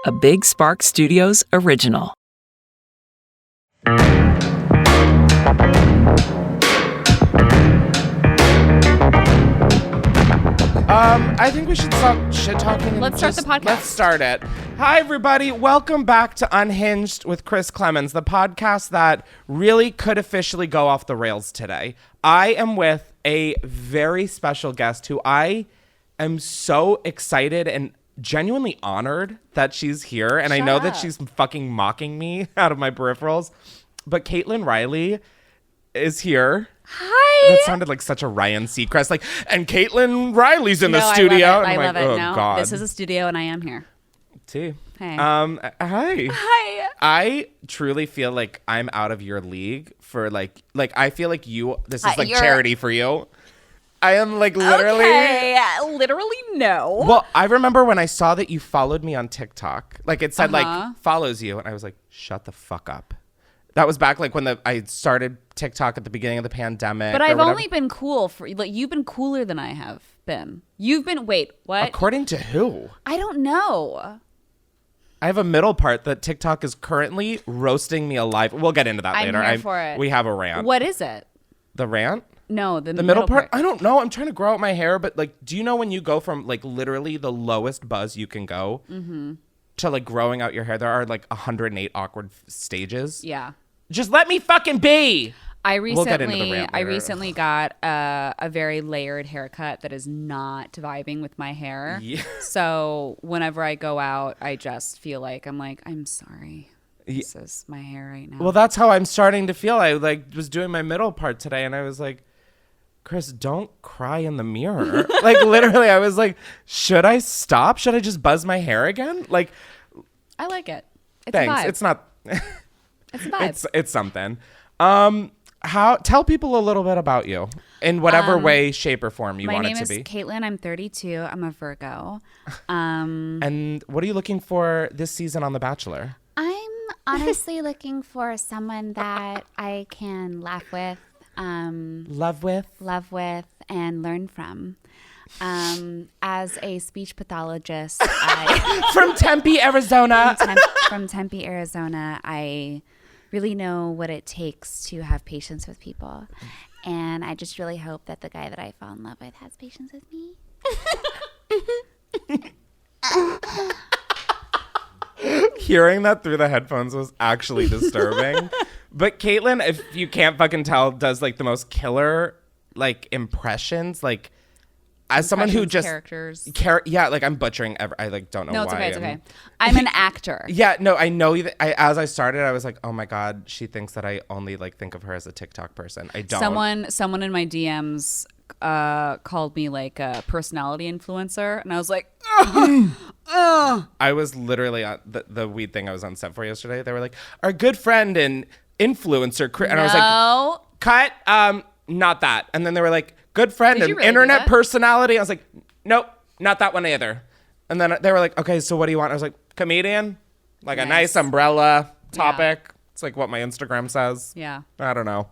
a Big Spark Studios original. I think we should stop shit-talking. Let's start the podcast. Let's start it. Hi, everybody. Welcome back to Unhinged with Chris Klemens, the podcast that really could officially go off the rails today. I am with a very special guest who I am so excited and genuinely honored that she's here. And I know that she's fucking mocking me out of my peripherals. But Caitlin Reilly is here. Hi. That sounded like such a Ryan Seacrest. Like, and Caitlin Riley's in the studio. I love it. Oh, no, God. this is a studio and I am here. T. Hey. Hi. Hi. I truly feel like I'm out of your league for like I feel like this is like you're- charity for you. I am like literally. Okay. Literally no. Well, I remember when I saw that you followed me on TikTok. Like it said like follows you, and I was like, shut the fuck up. That was back like when I started TikTok at the beginning of the pandemic. But I've only been cool for like you've been cooler than I have been. You've been what? According to who? I don't know. I have a middle part that TikTok is currently roasting me alive. We'll get into that later. I'm here for it. We have a rant. What is it? The rant? No, the middle part? I don't know. I'm trying to grow out my hair, but like, do you know when you go from like literally the lowest buzz you can go to like growing out your hair? There are like 108 awkward stages. Yeah. Just let me fucking be. We'll get into the rant I later. recently got a very layered haircut that is not vibing with my hair. Yeah. So whenever I go out, I just feel like I'm sorry. This is my hair right now. Well, that's how I'm starting to feel. I like was doing my middle part today, and I was like, Chris, don't cry in the mirror. Like literally, I was like, should I stop? Should I just buzz my hair again? Like, I like it. It's thanks. a vibe. It's not. It's a vibe. It's something. Tell people a little bit about you in whatever way, shape, or form you want it to be. My name is Caitlin. I'm 32. I'm a Virgo. And what are you looking for this season on The Bachelor? I'm honestly looking for someone that I can laugh with, love with, and learn from. As a speech pathologist, from Tempe, Arizona. From Tempe, Arizona, I really know what it takes to have patience with people. And I just really hope that the guy that I fall in love with has patience with me. Hearing that through the headphones was actually disturbing. But Caitlin, if you can't fucking tell, does like the most killer like impressions. Like as someone who just characters. Yeah, like I'm butchering. I like don't know why. No, it's okay. It's okay. I'm an actor. Yeah, no, I know that. As I started, I was like, oh my God, she thinks that I only like think of her as a TikTok person. I don't. Someone in my DMs called me like a personality influencer, and I was like, I was literally on the weed thing I was on set for yesterday. They were like, our good friend and influencer, and I was like, cut, not that. And then they were like, good friend and really internet personality. I was like, nope, not that one either. And then they were like, okay, so what do you want? I was like, comedian, like a nice umbrella topic. Yeah. It's like what my Instagram says. Yeah. I don't know.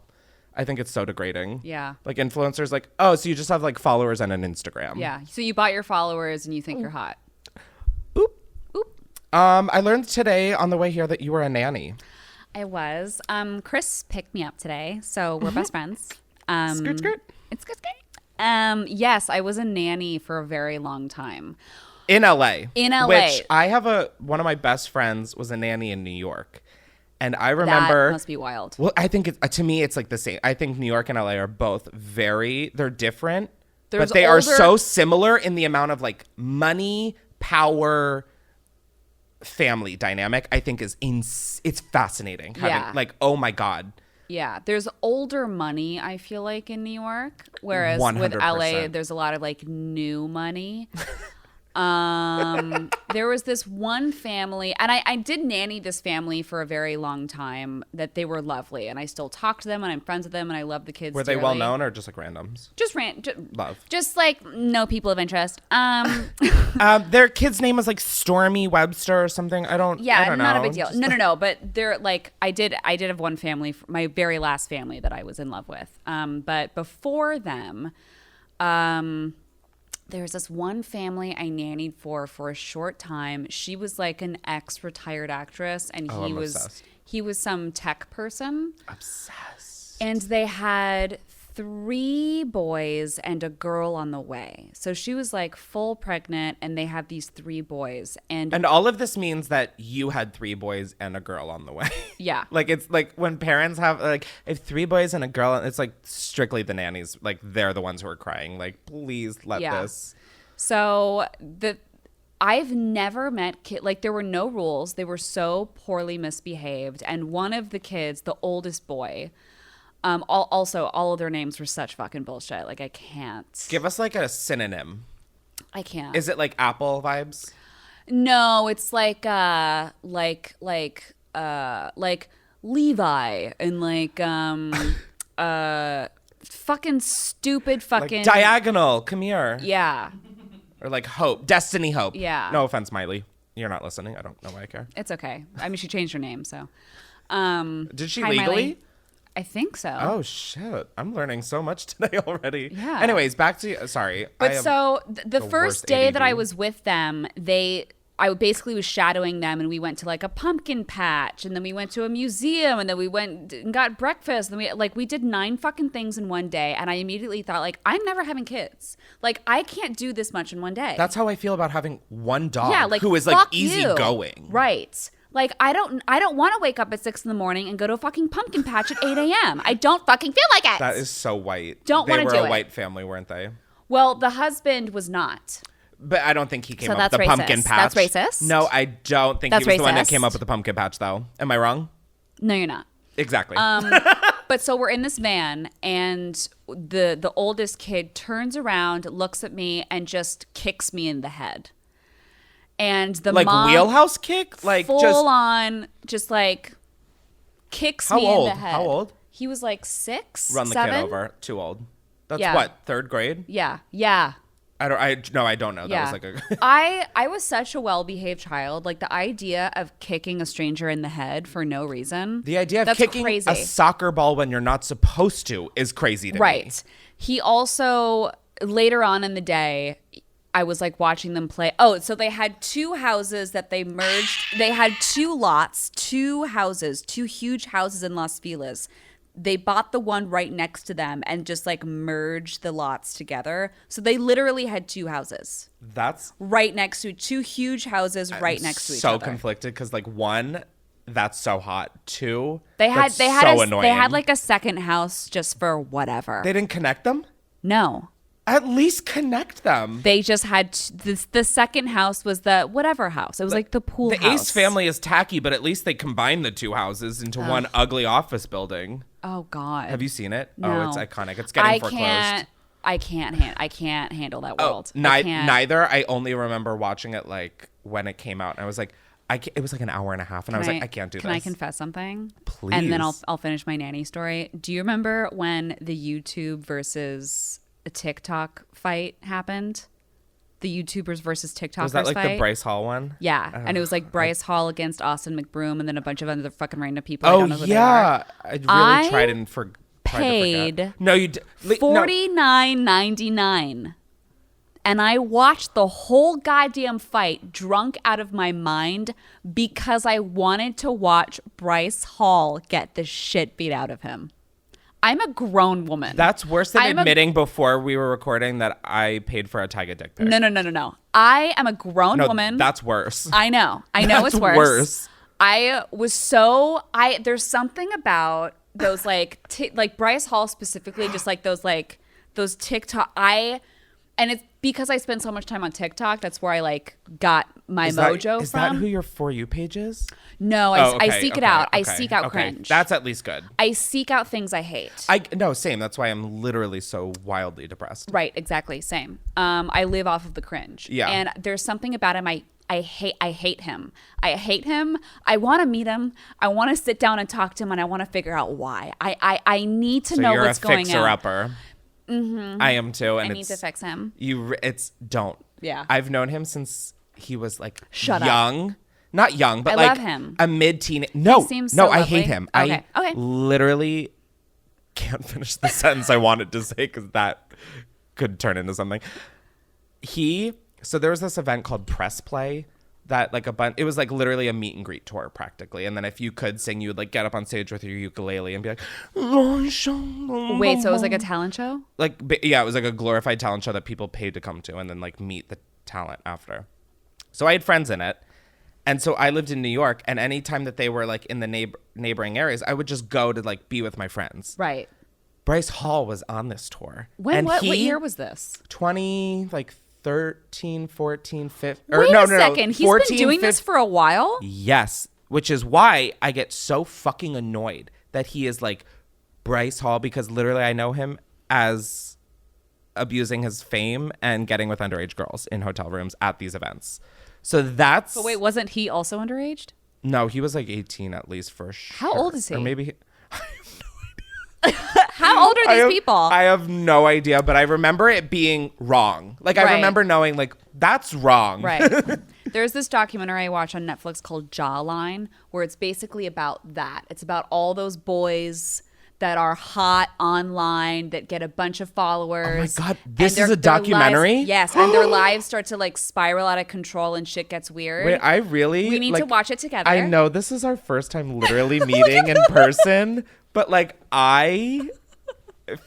I think it's so degrading. Yeah. Like influencers, like, oh, so you just have like followers and an Instagram. Yeah. So you bought your followers and you think you're hot. Oop. I learned today on the way here that you were a nanny. I was. Chris picked me up today, so we're best friends. Skirt, skirt. It's good. Yes, I was a nanny for a very long time. In LA. Which I have one of my best friends was a nanny in New York. And I remember. That must be wild. Well, I think to me, it's like the same. I think New York and LA are both they're different, but they are so similar in the amount of like money, power, family dynamic. I think it's fascinating. Like, oh my God. Yeah, there's older money, I feel like, in New York, whereas 100%. with LA, there's a lot of like new money. There was this one family, and I did nanny this family for a very long time, that they were lovely, and I still talk to them, and I'm friends with them, and I love the kids. Were they well known or just like randoms? Just love. Just like no people of interest. Their kid's name was like Stormy Webster or something. I don't know. Not a big deal. No. But they're like, I did have one family, my very last family that I was in love with. But before them, there's this one family I nannied for a short time. She was like an ex-retired actress, and I'm obsessed. he was some tech person. Obsessed. And they had 3 boys and a girl on the way. So she was like full pregnant, and they have these 3 boys. And all of this means that you had 3 boys and a girl on the way. Yeah. Like, it's like when parents have, like, if 3 boys and a girl, it's like strictly the nannies. Like, they're the ones who are crying. Like, please let this. So I've never met like, there were no rules. They were so poorly misbehaved. And one of the kids, the oldest boy, also, all of their names were such fucking bullshit. Like, I can't. Give us like a synonym. I can't. Is it like Apple vibes? No, it's like Levi and fucking stupid fucking Like Diagonal, come here. Yeah. Or like Hope, Destiny Hope. Yeah. No offense, Miley. You're not listening. I don't know why I care. It's okay. I mean, she changed her name, so. Did she Hi, legally? Miley. I think so. Oh shit! I'm learning so much today already. Yeah. Anyways, back to sorry. But so the worst first day that I ADD. was with them, I basically was shadowing them, and we went to like a pumpkin patch, and then we went to a museum, and then we went and got breakfast, and we did 9 fucking things in one day, and I immediately thought, like, I'm never having kids. Like, I can't do this much in one day. That's how I feel about having one dog. Yeah, like, who is like fuck easygoing. you. Right. Like, I don't want to wake up at 6 a.m. and go to a fucking pumpkin patch at 8 a.m. I don't fucking feel like it. That is so white. Don't wanna They do were a it. white family, weren't they? Well, the husband was not. But I don't think he came So up with the that's pumpkin racist. patch. That's racist? No, I don't think That's he was the one that racist. came up with the pumpkin patch, though. Am I wrong? No, you're not. Exactly. But so we're in this van, and the oldest kid turns around, looks at me, and just kicks me in the head. And the like mom, wheelhouse kick? Like full just on, just like kicks How me old? in the head. How old? He was like 6, run the 7. kid over. Too old. That's Yeah. what, 3rd grade? Yeah. I don't know. That Yeah. was like a I was such a well-behaved child. Like, the idea of kicking a stranger in the head for no reason. The idea of that's kicking crazy. a soccer ball when you're not supposed to is crazy to me. Right. He also, later on in the day, I was like watching them play. Oh, so they had 2 houses that they merged. They had 2 lots, 2 houses, 2 huge houses in Las Feliz. They bought the one right next to them and just like merged the lots together. So they literally had 2 houses That's right next to 2 huge houses right next to each so other. conflicted because like 1, that's so hot. 2, They had that's so so annoying. they had like a second house just for whatever. They didn't connect them? No. At least connect them. They just had the second house was the whatever house. It was like the pool The house. Ace family is tacky, but at least they combined the 2 houses into one ugly office building. Oh God. Have you seen it? No. Oh, it's iconic. It's getting foreclosed. I can't handle that world. Oh, I can't. neither. I only remember watching it like when it came out, and I was like, it was like an hour and a half, and I was like, I can't do Can this. I confess something? Please. And then I'll finish my nanny story. Do you remember when the YouTube versus a TikTok fight happened? The YouTubers versus TikTokers Was that like fight? the Bryce Hall one? Yeah, and it was like Bryce Hall against Austin McBroom, and then a bunch of other fucking random people. I Oh don't know who yeah, I really I tried and tried to paid forget. No, you no. $49.99, and I watched the whole goddamn fight drunk out of my mind because I wanted to watch Bryce Hall get the shit beat out of him. I'm a grown woman. That's worse than I'm admitting before we were recording that I paid for a Tyga dick pic. No. I am a grown No, woman. that's worse. I know That's it's worse. worse. I was there's something about those like Bryce Hall specifically, just like those TikTok. And it's because I spend so much time on TikTok. That's where I like got my mojo Is from. that who your For You page is? No, I seek it out. I seek out okay. cringe. That's at least good. I seek out things I hate. No, same. That's why I'm literally so wildly depressed. Right, exactly, same. I live off of the cringe. Yeah. And there's something about him I hate him. I hate him. I want to meet him. I want to sit down and talk to him, and I want to figure out why. I need to So know you're what's a going fixer on. upper. Mm-hmm. I am too, and I need to fix him. Don't. Yeah. I've known him since he was like Shut up. young. Not young, but I like love him. a mid-teen. No, seems no, so I lovely. hate him. Okay, I okay. literally can't finish the sentence I wanted to say because that could turn into something. So there was this event called Press Play that like it was like literally a meet and greet tour practically. And then if you could sing, you would like get up on stage with your ukulele and be like, Wait, so it was like a talent show? Like, yeah, it was like a glorified talent show that people paid to come to and then like meet the talent after. So I had friends in it. And so I lived in New York, and anytime that they were like in the neighboring areas, I would just go to like be with my friends. Right. Bryce Hall was on this tour. What year was this? 13, 14, 15. Wait a second. He's been doing this for a while? Yes. Which is why I get so fucking annoyed that he is like Bryce Hall, because literally I know him as abusing his fame and getting with underage girls in hotel rooms at these events. So that's... But wait, wasn't he also underage? No, he was like 18 at least for sure. How old is he? Or maybe... How old are these people? I have no idea, but I remember it being wrong. Like, I remember knowing, like, that's wrong. Right. There's this documentary I watch on Netflix called Jawline, where it's basically about that. It's about all those boys that are hot online, that get a bunch of followers. Oh my God, this is a documentary? Yes, and their lives start to like spiral out of control and shit gets weird. Wait, I really... We need to watch it together. I know this is our first time literally meeting in person, but like I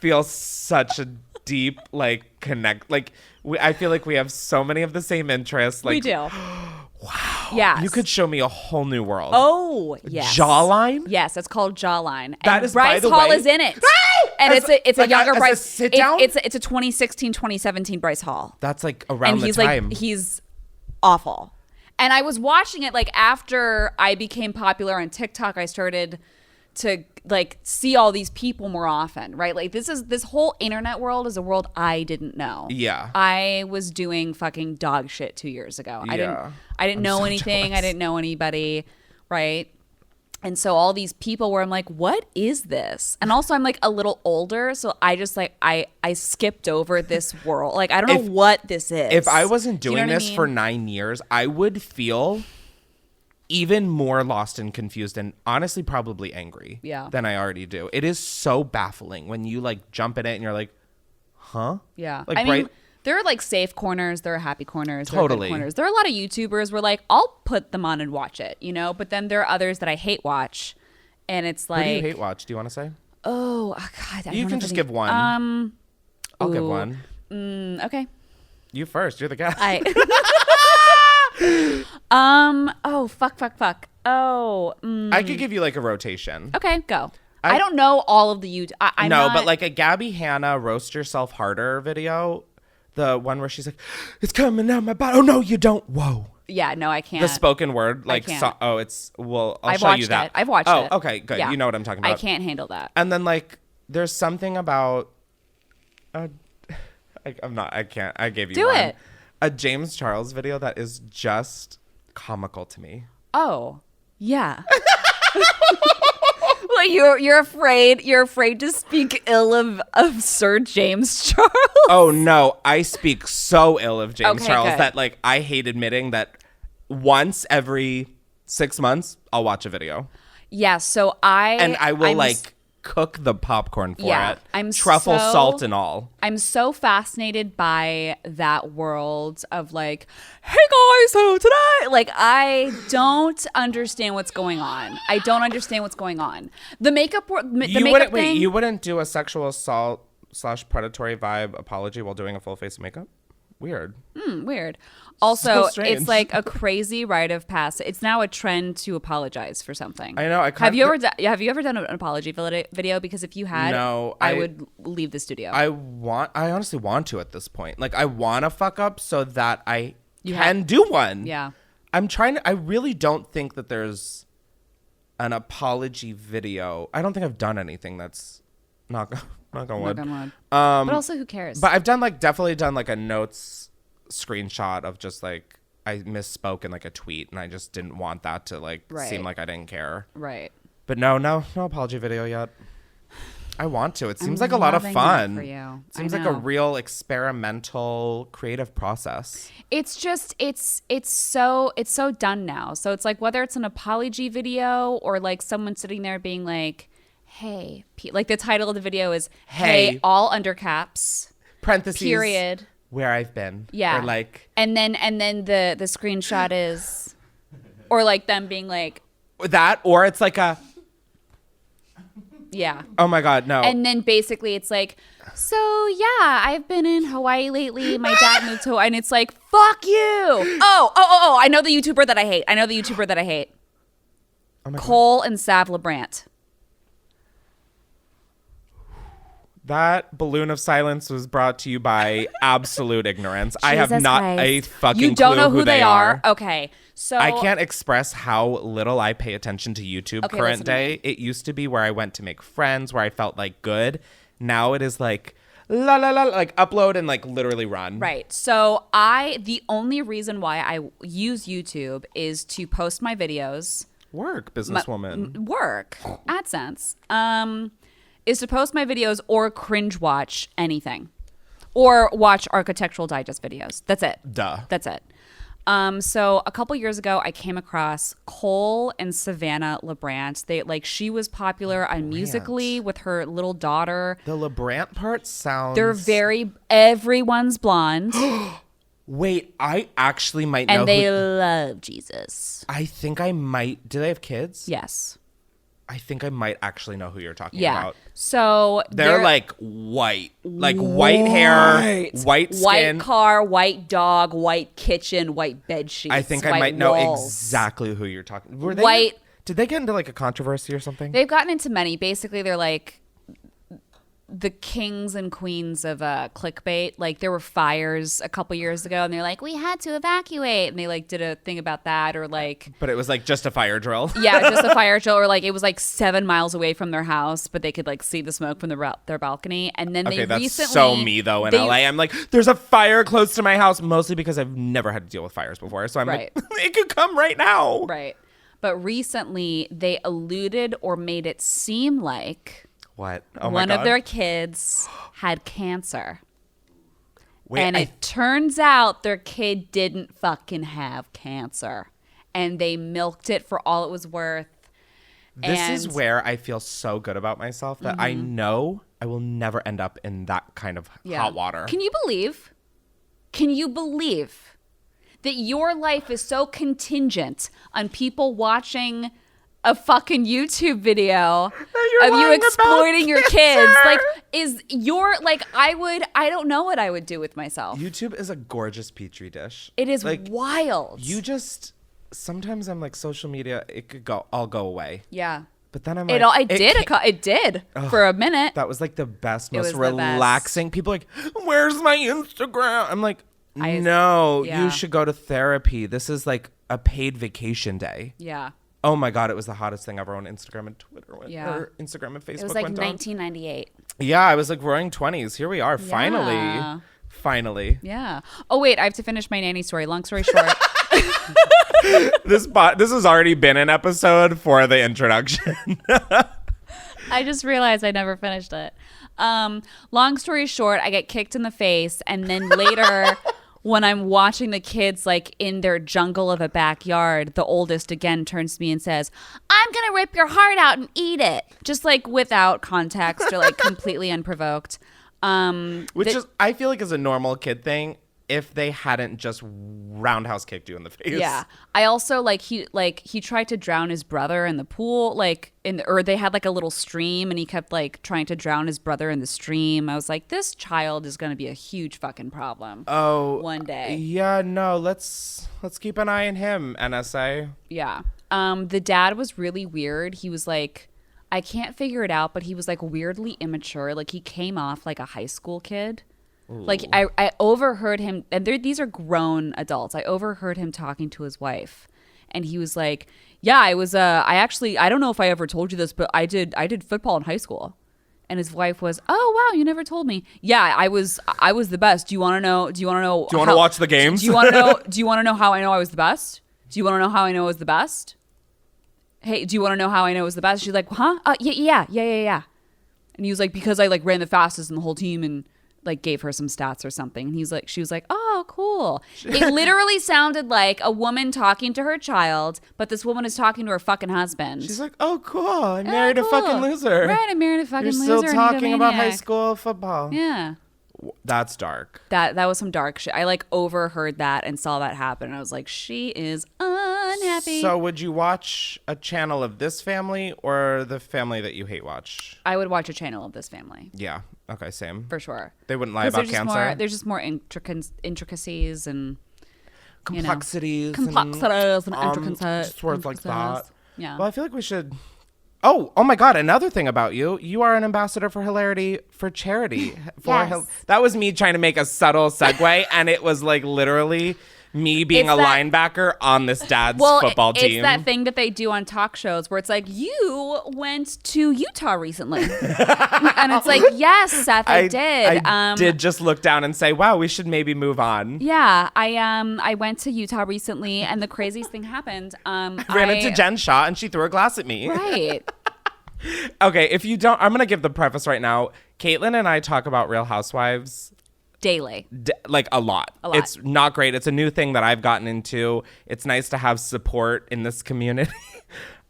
feel such a deep like connect. Like I feel like we have so many of the same interests. Like, we do. Wow. Yeah. You could show me a whole new world. Oh, yes. Jawline? Yes, it's called Jawline. That and is, Bryce by the Hall way, is in it. And it's a like younger as Bryce. a sit down? It's a 2016, 2017 Bryce Hall. That's like around And the he's time. like, he's awful. And I was watching it like after I became popular on TikTok, I started to like see all these people more often, right? Like this whole internet world is a world I didn't know. Yeah. I was doing fucking dog shit 2 years ago. Yeah. I didn't know anything. jealous. I didn't know anybody, right? And so all these people where I'm like, what is this? And also I'm like a little older, so I just like I skipped over this world. Like I don't know what this is. If I wasn't Do you doing know what I this mean? for 9 years, I would feel even more lost and confused and honestly probably angry than I already do. It is so baffling when you like jump in it and you're like, huh? Yeah. Like, I mean, there are like safe corners, there are happy corners, there are Totally. good corners. There are a lot of YouTubers where like I'll put them on and watch it, you know, but then there are others that I hate watch, and it's like, Who do you hate watch? Do you want to say? Oh God, I You don't can know just the give name. one. I'll give one. Okay. You first. You're the guest. Oh fuck. Oh. I could give you like a rotation. Okay, go. I don't know all of the YouTube. I'm no, not, but like a Gabby Hanna roast yourself harder video, the one where she's like, "It's coming out my body." Oh no, you don't. Whoa. Yeah, no, I can't. The spoken word, like, can't. I'll I've show you watched that. it. I've watched oh, it. Oh, okay, good. Yeah. You know what I'm talking about. I can't handle that. And then like, there's something about, I can't. I gave you Do one. it. A James Charles video that is just comical to me. Oh, yeah. Well, you're afraid to speak ill of Sir James Charles. Oh no, I speak so ill of James Okay, Charles good. that like I hate admitting that once every 6 months I'll watch a video. Yeah, so I will I'm like cook the popcorn for Yeah, it. I'm truffle so- salt and all. I'm so fascinated by that world of like, hey guys, so today, like I don't understand what's going on. I don't understand what's going on. The makeup, thing. You wouldn't do a sexual assault / predatory vibe apology while doing a full face of makeup? Weird. Weird. Also, strange. it's like a crazy rite of passage. It's now a trend to apologize for something. I know. Have you ever done an apology video? Because if you had, No, I would leave the studio. I honestly want to at this point. Like I want to fuck up so that I can do one. Yeah. I really don't think that there's an apology video. I don't think I've done anything that's not going Knock on wood. Um, but also, who cares? But I've definitely done like a notes screenshot of just like I misspoke in like a tweet and I just didn't want that to like seem like I didn't care. Right. But no apology video yet. I want to. It seems like a lot of loving fun. that for you. It seems I like a know. real experimental creative process. It's just it's so done now. So it's like whether it's an apology video or like someone sitting there being like, "Hey," like the title of the video is "Hey, Hey. all under caps." Parentheses. Period. where I've been. Yeah. Or like and then the screenshot is, or like them being like that, or it's like a. Yeah. Oh my God, no. And then basically it's like, so yeah, I've been in Hawaii lately. My dad moved to Hawaii, and it's like, fuck you. Oh, I know the YouTuber that I hate. Oh my God. Cole and Sav LeBrant. That balloon of silence was brought to you by absolute ignorance. I have Jesus not Christ. a fucking You don't clue know who they are? are. Okay. So I can't express how little I pay attention to YouTube Okay, current listen to me. day. It used to be where I went to make friends, where I felt like good. Now it is like la la la, like upload and like literally run. Right. So the only reason why I use YouTube is to post my videos. Work, businesswoman. Work. AdSense. Is to post my videos or cringe watch anything. Or watch Architectural Digest videos. That's it. Duh. That's it. So a couple years ago, I came across Cole and Savannah LeBrant. She was popular on Musical.ly with her little daughter. The LeBrant part sounds. Everyone's blonde. Wait, I actually might know. And they love Jesus. I think I might. Do they have kids? Yes. I think I might actually know who you're talking Yeah. about. So They're like white. Like white hair, white skin. white car, white dog, white kitchen, white bed sheets. I think I white might know walls. exactly who you're talking. Were they White- Did they get into like a controversy or something? They've gotten into many. Basically, they're like the kings and queens of clickbait. Like there were fires a couple years ago, and they're like, we had to evacuate, and they like did a thing about that, or like But it was like just a fire drill. yeah, just a fire drill, or like it was like 7 miles away from their house, but they could like see the smoke from their balcony. And then Okay, they that's recently so me though in LA. I'm like, there's a fire close to my house, mostly because I've never had to deal with fires before. So I'm Right. like, it could come right now. Right. But recently they alluded or made it seem like What? Oh my one God. of their kids had cancer. Wait, And it turns out their kid didn't fucking have cancer. And they milked it for all it was worth. this is And- where I feel so good about myself that I know I will never end up in that kind of Yeah. hot water. Can you believe that your life is so contingent on people watching a fucking YouTube video you're of you lying about exploiting your kids? cancer. Like, is your, like, I don't know what I would do with myself. YouTube is a gorgeous petri dish. It is like wild. sometimes I'm like social media, it could all go away. Yeah. But then I'm It like, it did for a minute. That was like the best, It most was the best. relaxing. People are like, where's my Instagram? I'm like, Yeah. you should go to therapy. This is like a paid vacation day. Yeah. Oh my God, it was the hottest thing ever on Instagram and Twitter. Yeah. Or Instagram and Facebook It was like went on. 1998. Yeah, I was like roaring 20s. Here we are, Yeah. finally. Yeah. Oh, wait, I have to finish my nanny story. Long story short. This has already been an episode for the introduction. I just realized I never finished it. Long story short, I get kicked in the face, and then later when I'm watching the kids like in their jungle of a backyard, the oldest again turns to me and says, I'm gonna rip your heart out and eat it. Just like without context or like completely unprovoked. Which is, I feel like, is a normal kid thing if they hadn't just roundhouse kicked you in the face. Yeah. I also he tried to drown his brother in the pool, or they had like a little stream, and he kept like trying to drown his brother in the stream. I was like, this child is going to be a huge fucking problem. Oh, one day. Yeah, no, let's keep an eye on him, NSA. Yeah. The dad was really weird. He was like, I can't figure it out, but he was like weirdly immature. Like he came off like a high school kid. Ooh. Like I overheard him, and these are grown adults. I overheard him talking to his wife, and he was like, "Yeah, I don't know if I ever told you this, but I did football in high school." And his wife was, "Oh wow, you never told me." Yeah, I was the best. Do you want to know? Do you want to watch the games? Do you want to know? Do you want to know how I know I was the best? Do you want to know how I know I was the best? Hey, do you want to know how I know I was the best? She's like, "Huh? Yeah." And he was like, "Because I like ran the fastest in the whole team and." Like gave her some stats or something. And she was like, oh, cool. It literally sounded like a woman talking to her child, but this woman is talking to her fucking husband. She's like, oh, cool. I married a fucking loser. Right, I married a fucking loser. You're still and talking about high maniac. school football. Yeah. That's dark. That was some dark shit. I like overheard that and saw that happen. And I was like, she is unhappy. So would you watch a channel of this family or the family that you hate watch? I would watch a channel of this family. Yeah. Okay, same. For sure. They wouldn't lie about cancer? There's just more intricacies and complexities. and intricacies. Just words like that. Yeah. Well, I feel like we should... Oh my God, another thing about you. You are an ambassador for Hilarity for charity. Yes. That was me trying to make a subtle segue, and it was like literally me being It's a that- linebacker on this dad's football team. It's that thing that they do on talk shows where it's like, you went to Utah recently. And it's like, yes, Seth, I did. I did just look down and say, wow, we should maybe move on. Yeah, I went to Utah recently, and the craziest thing happened. Ran into Jen Shaw, and she threw a glass at me. Right. Okay, if you don't, I'm going to give the preface right now. Caitlin and I talk about Real Housewives Daily. like a lot. It's not great. It's a new thing that I've gotten into. It's nice to have support in this community.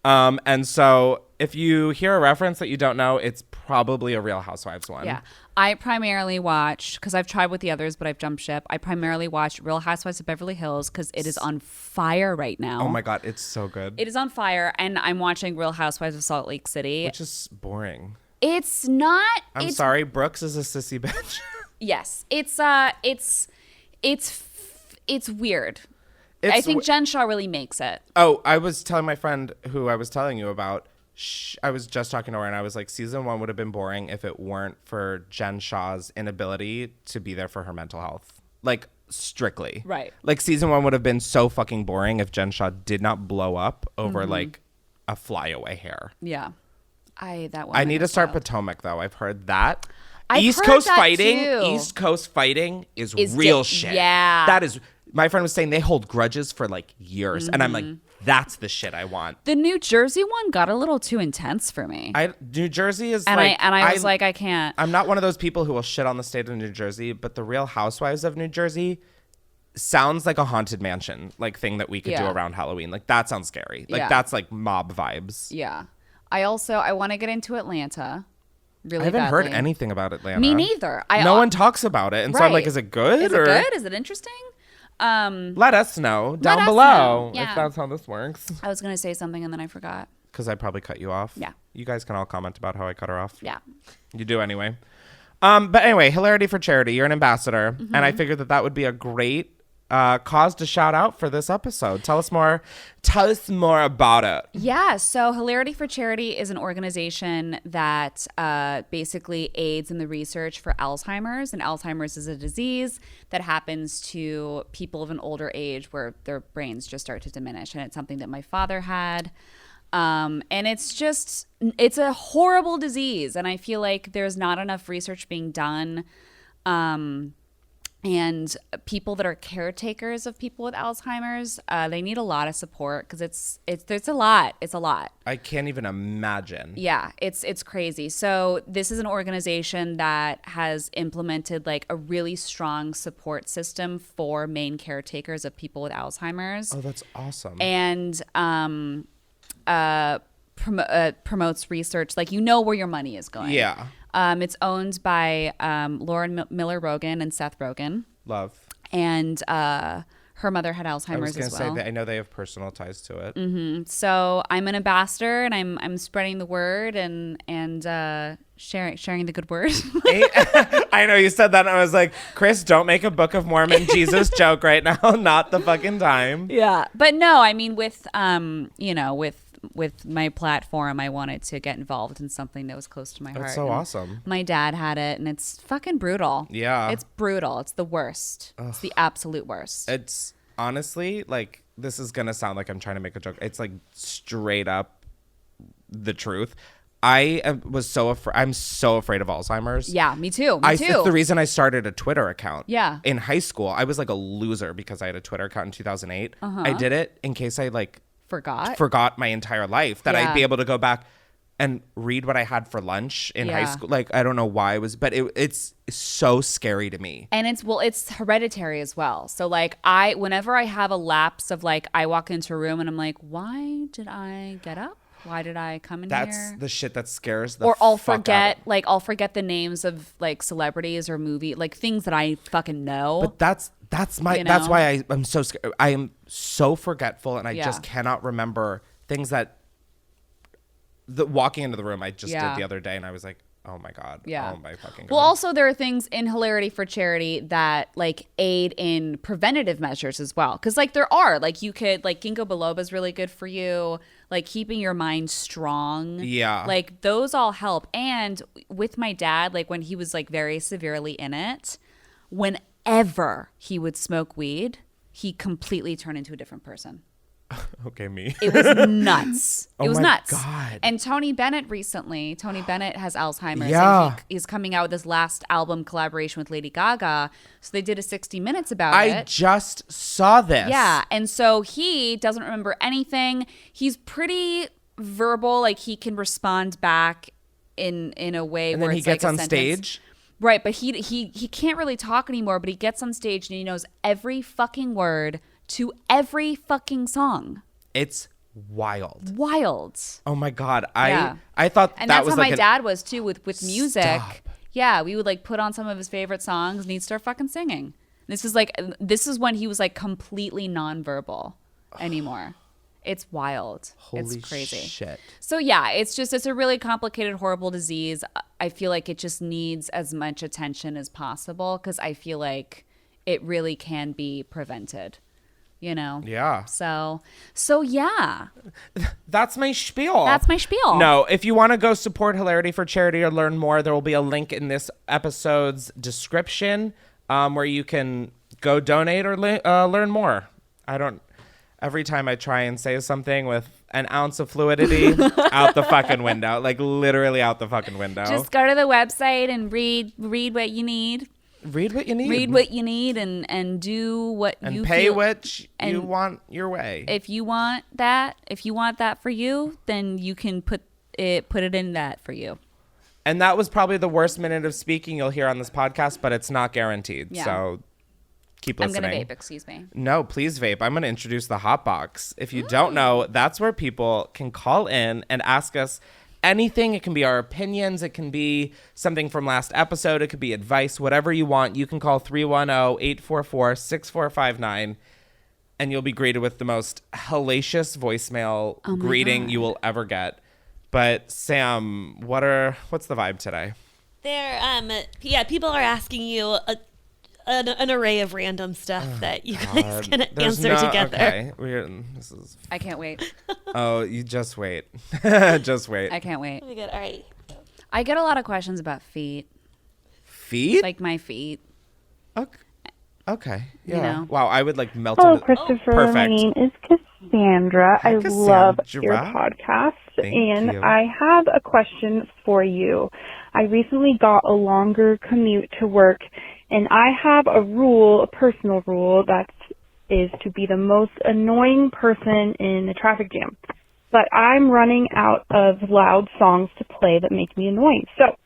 And so if you hear a reference that you don't know, it's probably a Real Housewives one. Yeah. I primarily watch, because I've tried with the others, but I've jumped ship. I primarily watch Real Housewives of Beverly Hills because it is on fire right now. Oh my God, it's so good. It is on fire, and I'm watching Real Housewives of Salt Lake City. Which is boring. It's not. I'm sorry, Brooks is a sissy bitch. Yes, it's weird. I think Jen Shaw really makes it. Oh, I was telling my friend who I was telling you about. I was just talking to her, and I was like, season 1 would have been boring if it weren't for Jen Shaw's inability to be there for her mental health. Like, strictly. Right. Like, season 1 would have been so fucking boring if Jen Shaw did not blow up over, like, a flyaway hair. Yeah. I need to start Potomac, though. I've heard that. I've East heard Coast that fighting. too. East Coast fighting is real shit. Yeah. That is. My friend was saying they hold grudges for like years, and I'm like, that's the shit I want. The New Jersey one got a little too intense for me. New Jersey is and like, I was like, I can't. I'm not one of those people who will shit on the state of New Jersey, but the Real Housewives of New Jersey sounds like a haunted mansion like thing that we could do around Halloween. Like that sounds scary. Like that's like mob vibes. Yeah. I want to get into Atlanta. Really I haven't badly. heard anything about Atlanta. Me neither. No one talks about it, and so I'm like, is it good? Is it good? Is it interesting? Let us know down us below know. Yeah. if that's how this works. I was gonna say something and then I forgot. Because I probably cut you off. Yeah. You guys can all comment about how I cut her off. Yeah. You do anyway. But anyway, Hilarity for Charity. You're an ambassador, and I figured that would be a great cause to shout out for this episode. Tell us more about it. Yeah, so Hilarity for Charity is an organization that basically aids in the research for Alzheimer's. And Alzheimer's is a disease that happens to people of an older age where their brains just start to diminish. And it's something that my father had. And it's a horrible disease. And I feel like there's not enough research being done. And people that are caretakers of people with Alzheimer's, they need a lot of support because it's a lot. It's a lot. I can't even imagine. Yeah, it's crazy. So this is an organization that has implemented like a really strong support system for main caretakers of people with Alzheimer's. Oh, that's awesome. And promotes research, like where your money is going. Yeah. It's owned by Lauren Miller Rogan and Seth Rogen. Love. And her mother had Alzheimer's I was as gonna well. say that I know they have personal ties to it. Mm-hmm. So I'm an ambassador, and I'm spreading the word and sharing the good word. I know you said that, and I was like, Chris, don't make a Book of Mormon Jesus joke right now. Not the fucking time. Yeah, but no, I mean with my platform, I wanted to get involved in something that was close to my heart. That's so and awesome. My dad had it, and it's fucking brutal. Yeah. It's brutal. It's the worst. Ugh. It's the absolute worst. It's honestly, like, this is going to sound like I'm trying to make a joke. It's like straight up the truth. I'm so afraid of Alzheimer's. Yeah, me too. It's the reason I started a Twitter account. Yeah. In high school, I was like a loser because I had a Twitter account in 2008. I did it in case I forgot my entire life, that I'd be able to go back and read what I had for lunch in high school. Like, I don't know why it's so scary to me. And it's hereditary as well. So like whenever I have a lapse of like, I walk into a room and I'm like, why did I get up? Why did I come in That's here? the shit that scares the Or I'll fuck out of me. I'll forget the names of like celebrities or movie, like things that I fucking know. But that's my You that's know? why I'm so scared. I am so forgetful, and I Yeah. just cannot remember things that walking into the room I just Yeah. did the other day, and I was like, oh my god, Yeah. oh my fucking god. Well, also there are things in Hilarity for Charity that like aid in preventative measures as well. Cause like there are, like you could, like ginkgo biloba is really good for you. Like keeping your mind strong. Yeah. Like those all help. And with my dad, like when he was like very severely in it, whenever he would smoke weed, he completely turned into a different person. Okay, me. It was nuts. Oh It was my nuts. God. And Tony Bennett has Alzheimer's. Yeah. And he's coming out with his last album collaboration with Lady Gaga. So they did a 60 Minutes about I it. just saw this. Yeah. And so he doesn't remember anything. He's pretty verbal. Like he can respond back in a way And where then he it's gets like a on sentence. stage. Right. But he can't really talk anymore, but he gets on stage and he knows every fucking word to every fucking song. It's wild. Wild. Oh my god. Yeah. I thought And that that's was how like my dad was too with music. Stop. Yeah, we would like put on some of his favorite songs and he'd start fucking singing. This is when he was like completely nonverbal anymore. It's wild. Holy it's crazy. shit. So yeah, it's a really complicated, horrible disease. I feel like it just needs as much attention as possible because I feel like it really can be prevented. You know? Yeah. So yeah. That's my spiel. That's my spiel. No, if you want to go support Hilarity for Charity or learn more, there will be a link in this episode's description where you can go donate or learn more. Every time I try and say something with an ounce of fluidity, out the fucking window. Like literally out the fucking window. Just go to the website and read what you need. Read what you need. Read what you need and do what and you pay feel. what you and want your way. If you want that for you, then you can put it in that for you. And that was probably the worst minute of speaking you'll hear on this podcast, but it's not guaranteed. Yeah. So keep listening. I'm gonna vape, excuse me. No, please vape. I'm going to introduce the hot box. If you don't know, that's where people can call in and ask us anything. It can be our opinions. It can be something from last episode. It could be advice, whatever you want. You can call 310-844-6459 and you'll be greeted with the most hellacious voicemail greeting you will ever get. But Sam, what's the vibe today? People are asking you an array of random stuff that you guys can answer together. Okay, I can't wait. Oh, you just wait. Just wait. I can't wait. Really good. All right. I get a lot of questions about feet. Feet? Like my feet. Okay. Yeah. You know? Wow, I would like melt Hello, into Christopher. perfect. My name is Cassandra. Hi, I love your Cassandra. podcast, Thank and you. I have a question for you. I recently got a longer commute to work, and I have a personal rule, that is to be the most annoying person in the traffic jam. But I'm running out of loud songs to play that make me annoying. So,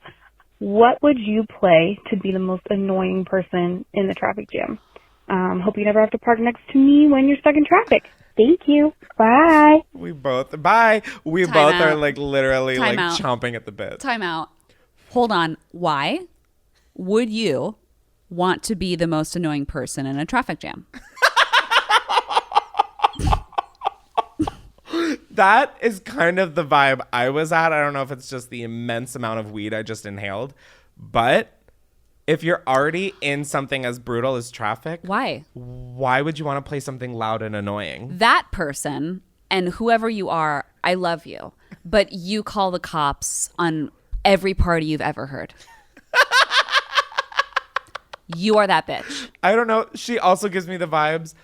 what would you play to be the most annoying person in the traffic jam? Hope you never have to park next to me when you're stuck in traffic. Thank you. Bye. We both are like literally Time like out. chomping at the bit. Time out. Hold on. Why would you want to be the most annoying person in a traffic jam? That is kind of the vibe I was at. I don't know if it's just the immense amount of weed I just inhaled, but if you're already in something as brutal as traffic, Why? why would you want to play something loud and annoying? That person and whoever you are, I love you, but you call the cops on every party you've ever heard. You are that bitch. I don't know. She also gives me the vibes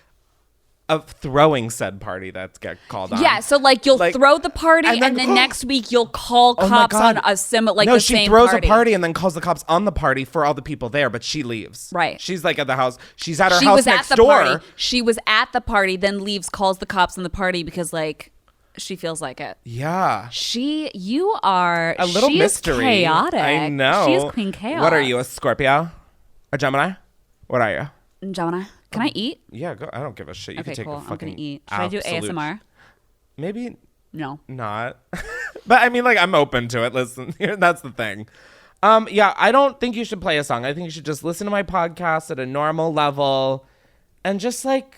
of throwing said party that's get called on. Yeah, so like you'll throw the party and and then- then next week you'll call Oh my cops God. on a similar No, the she same throws party. a party and then calls the cops on the party for all the people there, but she leaves. Right. She's like at the house. She's at her She house was at next the door. party. She was at the party, then leaves, calls the cops on the party because like she feels like it. Yeah. You are A little she mystery. Is chaotic. I know. She's Queen Chaos. What are you, a Scorpio? A Gemini? What are you? Gemini? Can I eat? Yeah, go. I don't give a shit. You Okay, can take cool. a I'm fucking gonna eat. Should I do absolute- ASMR? Maybe No. not. But I mean, like, I'm open to it. Listen, that's the thing. Yeah, I don't think you should play a song. I think you should just listen to my podcast at a normal level and just like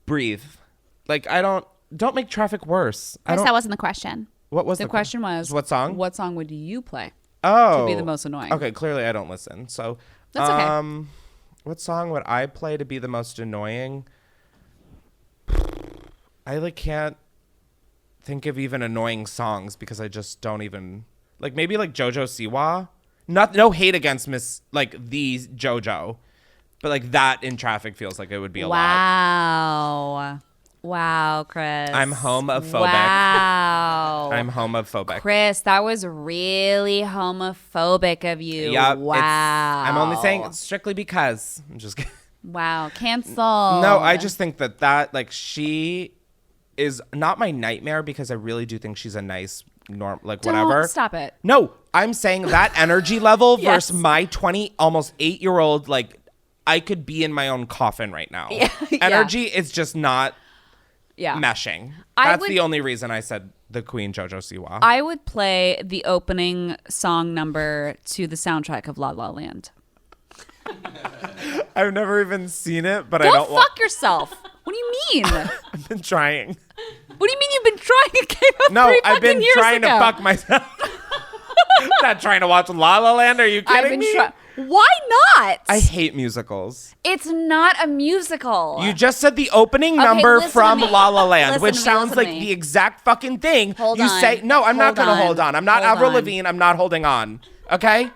breathe. Like, don't make traffic worse. That wasn't the question. What was The question was, what song? What song would you play Oh, to be the most annoying? Okay, clearly I don't listen. So, That's okay. What song would I play to be the most annoying? I like can't think of even annoying songs because I just don't even like maybe like JoJo Siwa. No hate against Miss like the JoJo, but like that in traffic feels like it would be a lot. Wow, Chris. I'm homophobic. Wow. I'm homophobic. Chris, that was really homophobic of you. Yep, wow. I'm only saying it's strictly because I'm just kidding. Wow. Cancel. No, I just think that like she is not my nightmare because I really do think she's a nice whatever. Stop it. No, I'm saying that energy level Yes. versus my 20 almost 8-year-old, like I could be in my own coffin right now. Yeah. Energy is just not Yeah. meshing. I That's would- the only reason I said the Queen JoJo Siwa. I would play the opening song number to the soundtrack of La La Land. I've never even seen it, but Go I don't fuck yourself. What do you mean? I've been trying. What do you mean you've been trying? It came out No, 3 I've been fucking years trying ago. to fuck myself. Not trying to watch La La Land. Are you kidding I've been me? Why not? I hate musicals. It's not a musical. You just said the opening Okay, number listen to from me. La La Land, Listen which to me, sounds listen like to me. the exact fucking thing. Hold you on. say, no, I'm not Hold going to on. hold on. I'm not Hold Avril on. Lavigne. I'm not holding on. Okay?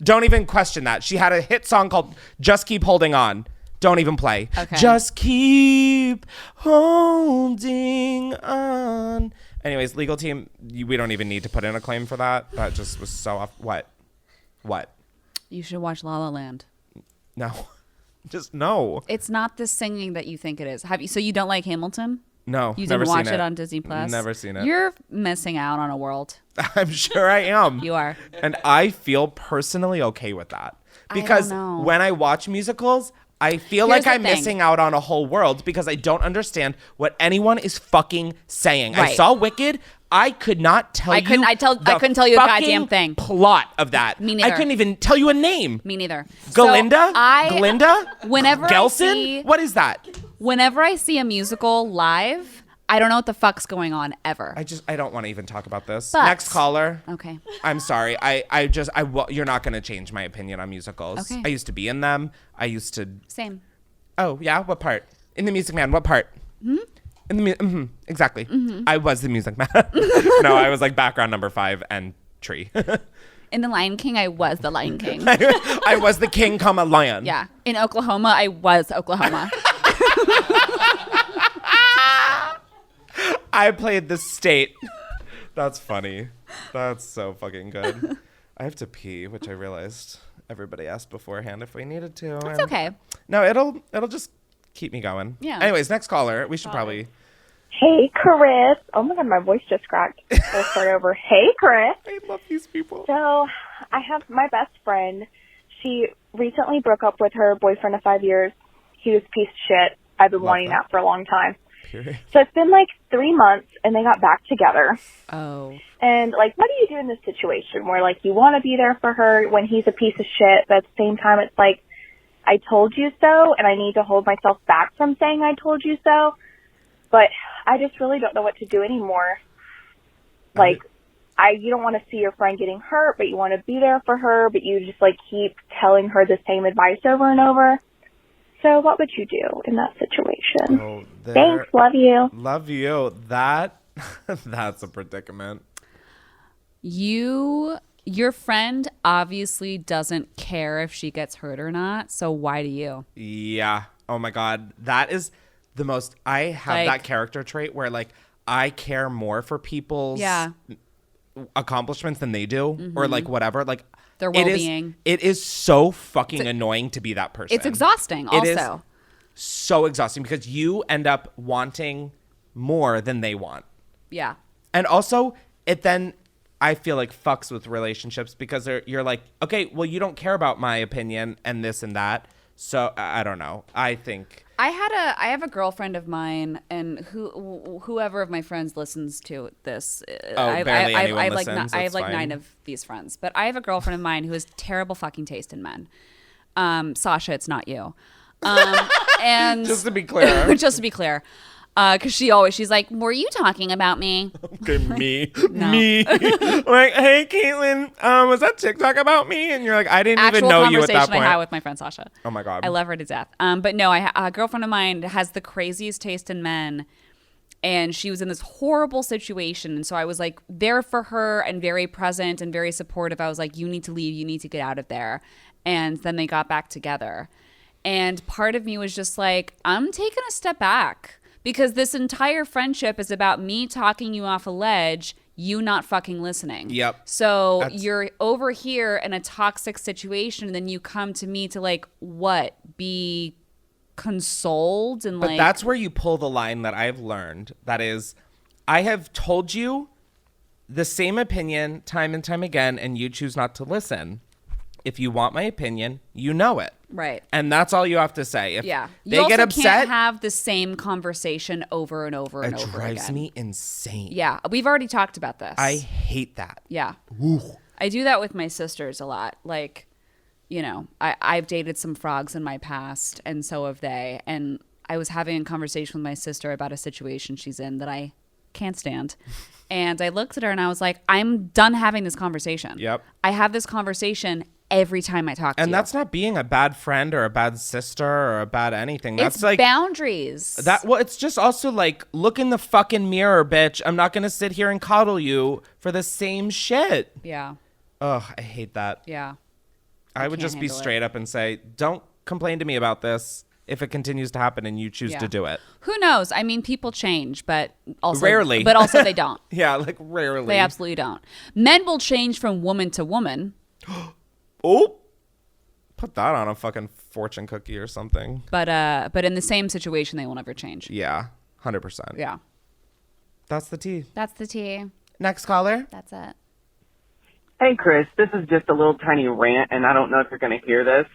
Don't even question that. She had a hit song called Just Keep Holding On. Don't even play. Okay. Just keep holding on. Anyways, legal team, we don't even need to put in a claim for that. That just was so off. What? You should watch La La Land. No. Just no. It's not the singing that you think it is. Have you? So you don't like Hamilton? No. You never didn't watch seen it on Disney Plus? Never seen it. You're missing out on a world. I'm sure I am. You are. And I feel personally okay with that. Because know. when I watch musicals, I feel Here's like the I'm thing. missing out on a whole world because I don't understand what anyone is fucking saying. I Right. saw Wicked. I could not tell I you. couldn't- I the couldn't tell you a fucking goddamn thing. Plot of that. Me I neither. couldn't even tell you a name. Me neither. Glinda? So Glinda? Whenever Gelson? What is that? whenever I see a musical live, I don't know what the fuck's going on ever. I don't want to even talk about this. But- Next caller. Okay. I'm sorry. You're not going to change my opinion on musicals. Okay. I used to be in them. I used to. Same. Oh yeah, what part? In The Music Man, what part? In the exactly. I was the Music Man. No, I was like background number 5 and tree. In The Lion King, I was the Lion King. I was the king, comma lion. Yeah. In Oklahoma, I was Oklahoma. I played the state. That's funny. That's so fucking good. I have to pee, which I realized everybody asked beforehand if we needed to. It's okay. No, it'll just keep me going. Yeah. Anyways, next caller. We should probably. Hey, Chris. Oh my God, my voice just cracked. We'll start over. Hey, Chris. I love these people. So, I have my best friend. She recently broke up with her boyfriend of 5 years. He was a piece of shit. I've been wanting that for a long time. Period. So it's been like 3 months, and they got back together. Oh. And, like, what do you do in this situation where, like, you want to be there for her when he's a piece of shit, but at the same time it's like, I told you so, and I need to hold myself back from saying I told you so. But I just really don't know what to do anymore. Like, you don't want to see your friend getting hurt, but you want to be there for her, but you just, like, keep telling her the same advice over and over. So what would you do in that situation? Oh, Thanks. Love you. Love you. That's a predicament. Your friend obviously doesn't care if she gets hurt or not. So why do you? Yeah. Oh my God. That is the most. I have that character trait where like I care more for people's accomplishments than they do, or like whatever. Like Their well-being. It is so fucking annoying to be that person. It's exhausting. It is Also, so exhausting because you end up wanting more than they want. yeah. And also, it then, I feel like, fucks with relationships because you're like, okay, well, you don't care about my opinion and this and that. So, I don't know. I think I have a girlfriend of mine, and whoever of my friends listens to this. Barely anyone listens. I have like fine. 9 of these friends, but I have a girlfriend of mine who has terrible fucking taste in men. Sasha, it's not you. And Just to be clear. just to be clear. Because she's like, were you talking about me? Okay, me. Me. Like, hey, Caitlin, was that TikTok about me? And you're like, I didn't even know you at that conversation point. I had with my friend Sasha. Oh my God. I love her to death. But no, a girlfriend of mine has the craziest taste in men. And she was in this horrible situation. And so I was like there for her and very present and very supportive. I was like, you need to leave. You need to get out of there. And then they got back together. And part of me was just like, I'm taking a step back. Because this entire friendship is about me talking you off a ledge, you not fucking listening. Yep. So you're over here in a toxic situation, and then you come to me to like, what? Be consoled and But like. that's where you pull the line that I've learned. That is, I have told you the same opinion time and time again, and you choose not to listen. If you want my opinion, you know it. Right. And that's all you have to say. If Yeah. they You also get upset, can't have the same conversation over and over and it over drives again. me insane. Yeah. We've already talked about this. I hate that. Yeah. I do that with my sisters a lot. Like, you know, I've dated some frogs in my past, and so have they. And I was having a conversation with my sister about a situation she's in that I can't stand. And I looked at her and I was like, I'm done having this conversation. Yep. I have this conversation every time I talk to you. And that's not being a bad friend or a bad sister or a bad anything. That's it's like boundaries. it's just also like, look in the fucking mirror, bitch. I'm not gonna sit here and coddle you for the same shit. Yeah. Ugh, I hate that. Yeah. I would can't just be handle it. straight up and say, don't complain to me about this if it continues to happen and you choose Yeah. to do it. Who knows? I mean, people change, but also Rarely. But also they don't. Yeah, like rarely. They absolutely don't. Men will change from woman to woman. Oh, put that on a fucking fortune cookie or something. But in the same situation, they will never change. Yeah, 100%. Yeah. That's the tea. That's the tea. Next caller. That's it. Hey, Chris, this is just a little tiny rant, and I don't know if you're going to hear this,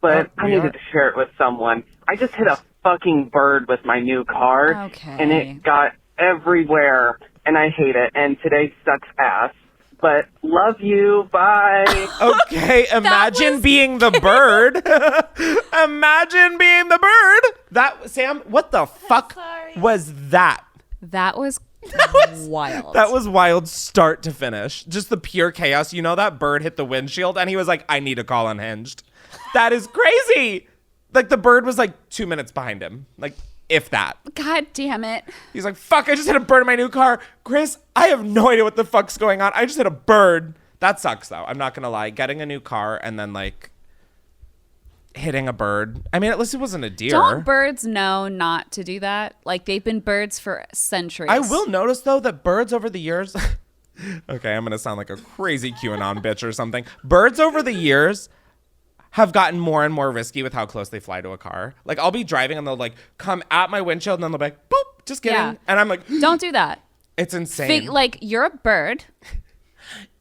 but I needed to share it with someone. I just hit a fucking bird with my new car, Okay. and it got everywhere, and I hate it, and today sucks ass. But love you, bye. Okay, imagine being the bird. Imagine being the bird. That, Sam, what the fuck was that? That was wild. That was wild start to finish. Just the pure chaos. You know, that bird hit the windshield and he was like, I need to call Unhinged. That is crazy. Like, the bird was like 2 minutes behind him. Like, if that. God damn it. He's like, fuck, I just hit a bird in my new car. Chris, I have no idea what the fuck's going on. I just hit a bird. That sucks, though. I'm not going to lie. Getting a new car and then, like, hitting a bird. I mean, at least it wasn't a deer. Don't birds know not to do that? Like, they've been birds for centuries. I will notice, though, that birds over the years... Okay, I'm going to sound like a crazy QAnon bitch or something. Birds over the years have gotten more and more risky with how close they fly to a car. Like, I'll be driving and they'll, like, come at my windshield and then they'll be like, boop, just kidding. Yeah. And I'm like... Don't do that. It's insane. Like, you're a bird.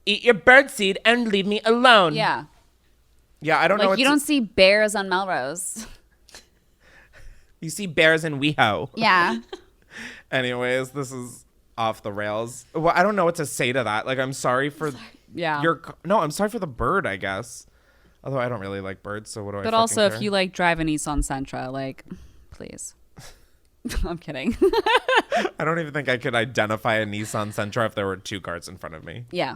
Eat your bird seed and leave me alone. Yeah. Yeah, I don't know. Like, you don't see bears on Melrose. You see bears in WeHo. Yeah. Anyways, this is off the rails. Well, I don't know what to say to that. Like, I'm sorry for Yeah. I'm sorry for the bird, I guess. Although I don't really like birds, so what do I But fucking also, care? if you, like, drive a Nissan Sentra, like, please. I'm kidding. I don't even think I could identify a Nissan Sentra if there were two cars in front of me. Yeah.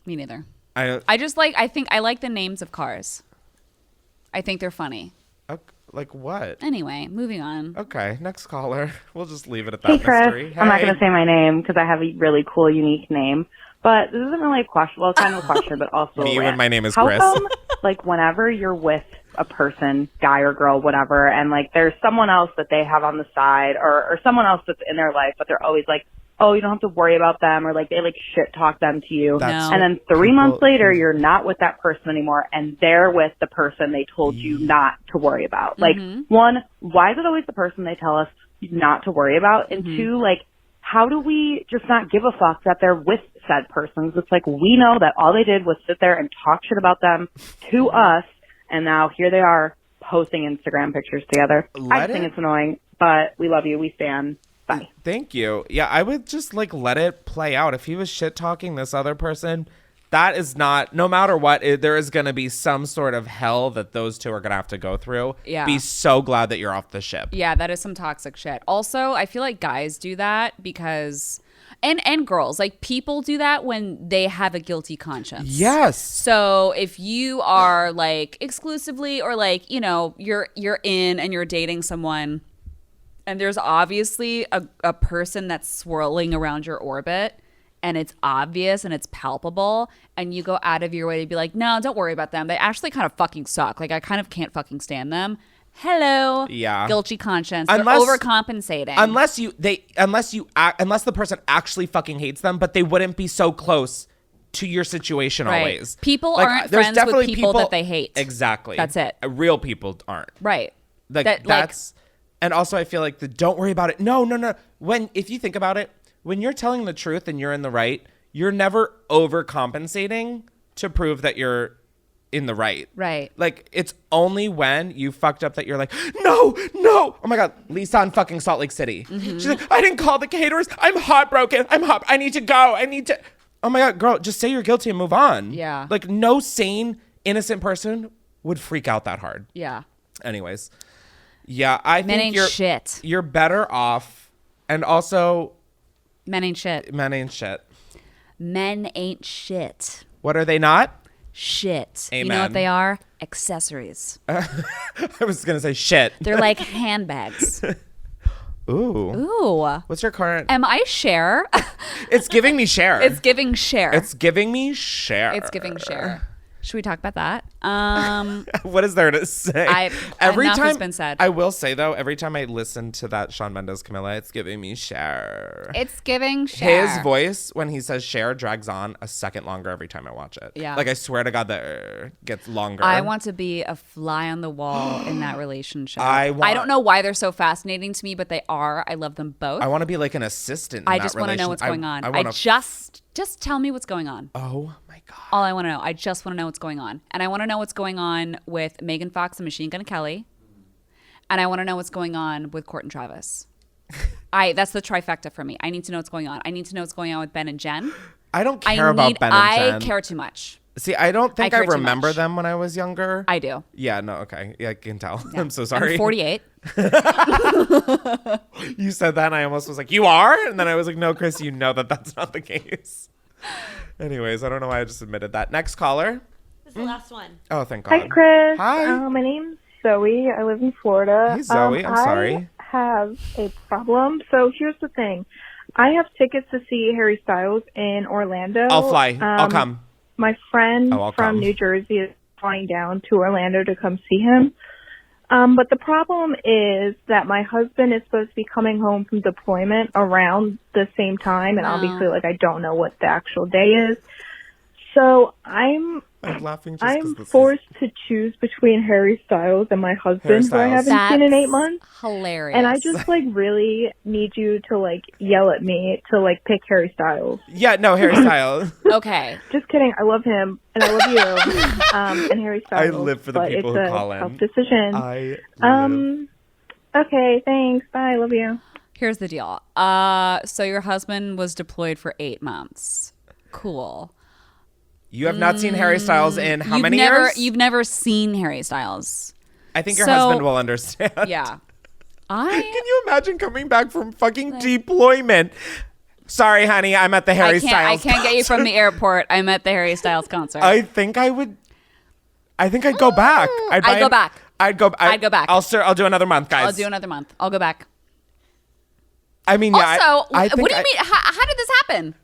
Me neither. I just like, I like the names of cars. I think they're funny. like what? Anyway, moving on. Okay, next caller. We'll just leave it at that Hey, Chris. mystery. I'm not Hey. going to say my name because I have a really cool, unique name. But this isn't really a question. Well, kind of a question, but also Me a when rant. my name is How Chris. come, like, whenever you're with a person, guy or girl, whatever, and, like, there's someone else that they have on the side or someone else that's in their life, but they're always like, oh, you don't have to worry about them, or, like, they, like, shit talk them to you. That's And then 3 months later, you're not with that person anymore, and they're with the person they told you not to worry about. Like, one, why is it always the person they tell us not to worry about? And two, like, how do we just not give a fuck that they're with said persons? It's like, we know that all they did was sit there and talk shit about them to us, and now here they are posting Instagram pictures together. I just think it's annoying, but we love you. We stand. Bye. Thank you. Yeah, I would just like let it play out. If he was shit talking this other person, that is not, no matter what, there is going to be some sort of hell that those two are going to have to go through. Yeah. Be so glad that you're off the ship. Yeah, that is some toxic shit. Also, I feel like guys do that because, and girls, like people do that when they have a guilty conscience. Yes. So if you are like exclusively or like, you know, you're in and you're dating someone and there's obviously a person that's swirling around your orbit, and it's obvious and it's palpable, and you go out of your way to be like, no, don't worry about them. They actually kind of fucking suck. Like, I kind of can't fucking stand them. Hello. Yeah. Guilty conscience. Unless- They're overcompensating. Unless the person actually fucking hates them, but they wouldn't be so close to your situation always. People Like, aren't there's friends definitely with people that they hate. Exactly. That's it. Real people aren't. Right. Like that's, and also I feel like don't worry about it. No. If you think about it, when you're telling the truth and you're in the right, you're never overcompensating to prove that you're in the right. Right. Like, it's only when you fucked up that you're like, no. Oh my God, Lisa in fucking Salt Lake City. Mm-hmm. She's like, I didn't call the caterers. I'm heartbroken. I need to go. Oh my God, girl, just say you're guilty and move on. Yeah. Like, no sane, innocent person would freak out that hard. Yeah. Anyways. Yeah, I Men think ain't shit. you're better off. And also, Men ain't shit. men ain't shit. Men ain't shit. What are they not? Shit. Amen. You know what they are? Accessories. I was going to say shit. They're like handbags. Ooh. Ooh. What's your current? Am I Cher? It's giving me share. It's giving Cher. It's giving me share. It's giving Cher. Should we talk about that? What is there to say? Enough has been said. I will say though, every time I listen to that Shawn Mendes Camilla, it's giving me share. It's giving Cher. His voice when he says share drags on a second longer every time I watch it. Yeah. Like I swear to God that gets longer. I want to be a fly on the wall in that relationship. I don't know why they're so fascinating to me, but they are. I love them both. I want to be like an assistant. I just want to know what's going on. Just tell me what's going on. Oh my God. All I want to know. I just want to know what's going on. And I want to know what's going on with Megan Fox and Machine Gun Kelly. And I want to know what's going on with Court and Travis. That's the trifecta for me. I need to know what's going on. I need to know what's going on with Ben and Jen. I don't care about Ben and Jen. I care too much. See, I don't think I care too remember much. them when I was younger. I do. Yeah, no, okay. Yeah, I can tell. Yeah. I'm so sorry. I'm 48. You said that and I almost was like, you are? And then I was like, no, Chris, you know that that's not the case. Anyways, I don't know why I just admitted that. Next caller. This is the last one. Oh, thank God. Hi, Chris. Hi. My name's Zoe. I live in Florida. Hey, Zoe. I'm sorry. I have a problem. So here's the thing. I have tickets to see Harry Styles in Orlando. I'll fly. I'll come. My friend I'll from come. New Jersey is flying down to Orlando to come see him. But the problem is that my husband is supposed to be coming home from deployment around the same time. And obviously, like, I don't know what the actual day is. So I'm laughing just 'cause this forced to choose between Harry Styles and my husband, who I Styles. haven't seen in 8 months. Hilarious. And I just, like, really need you to, like, yell at me to, like, pick Harry Styles. Yeah, no, Harry Styles. Okay. Just kidding. I love him, and I love you, and Harry Styles. I live for the but people it's who a call in. tough decision. I live. Okay, thanks. Bye. Love you. Here's the deal. So your husband was deployed for 8 months. Cool. You have not seen Harry Styles in how many years? You've never seen Harry Styles. I think your husband will understand. Yeah. Can you imagine coming back from fucking deployment? Sorry, honey, I'm at the Harry Styles I can't get you from concert. the airport. I'm at the Harry Styles concert. I think I'd go back. I'd go back. I'd go back. I'll do another month, guys. I'll do another month. I'll go back. I mean, yeah. Also, I think what do you mean? How did this happen?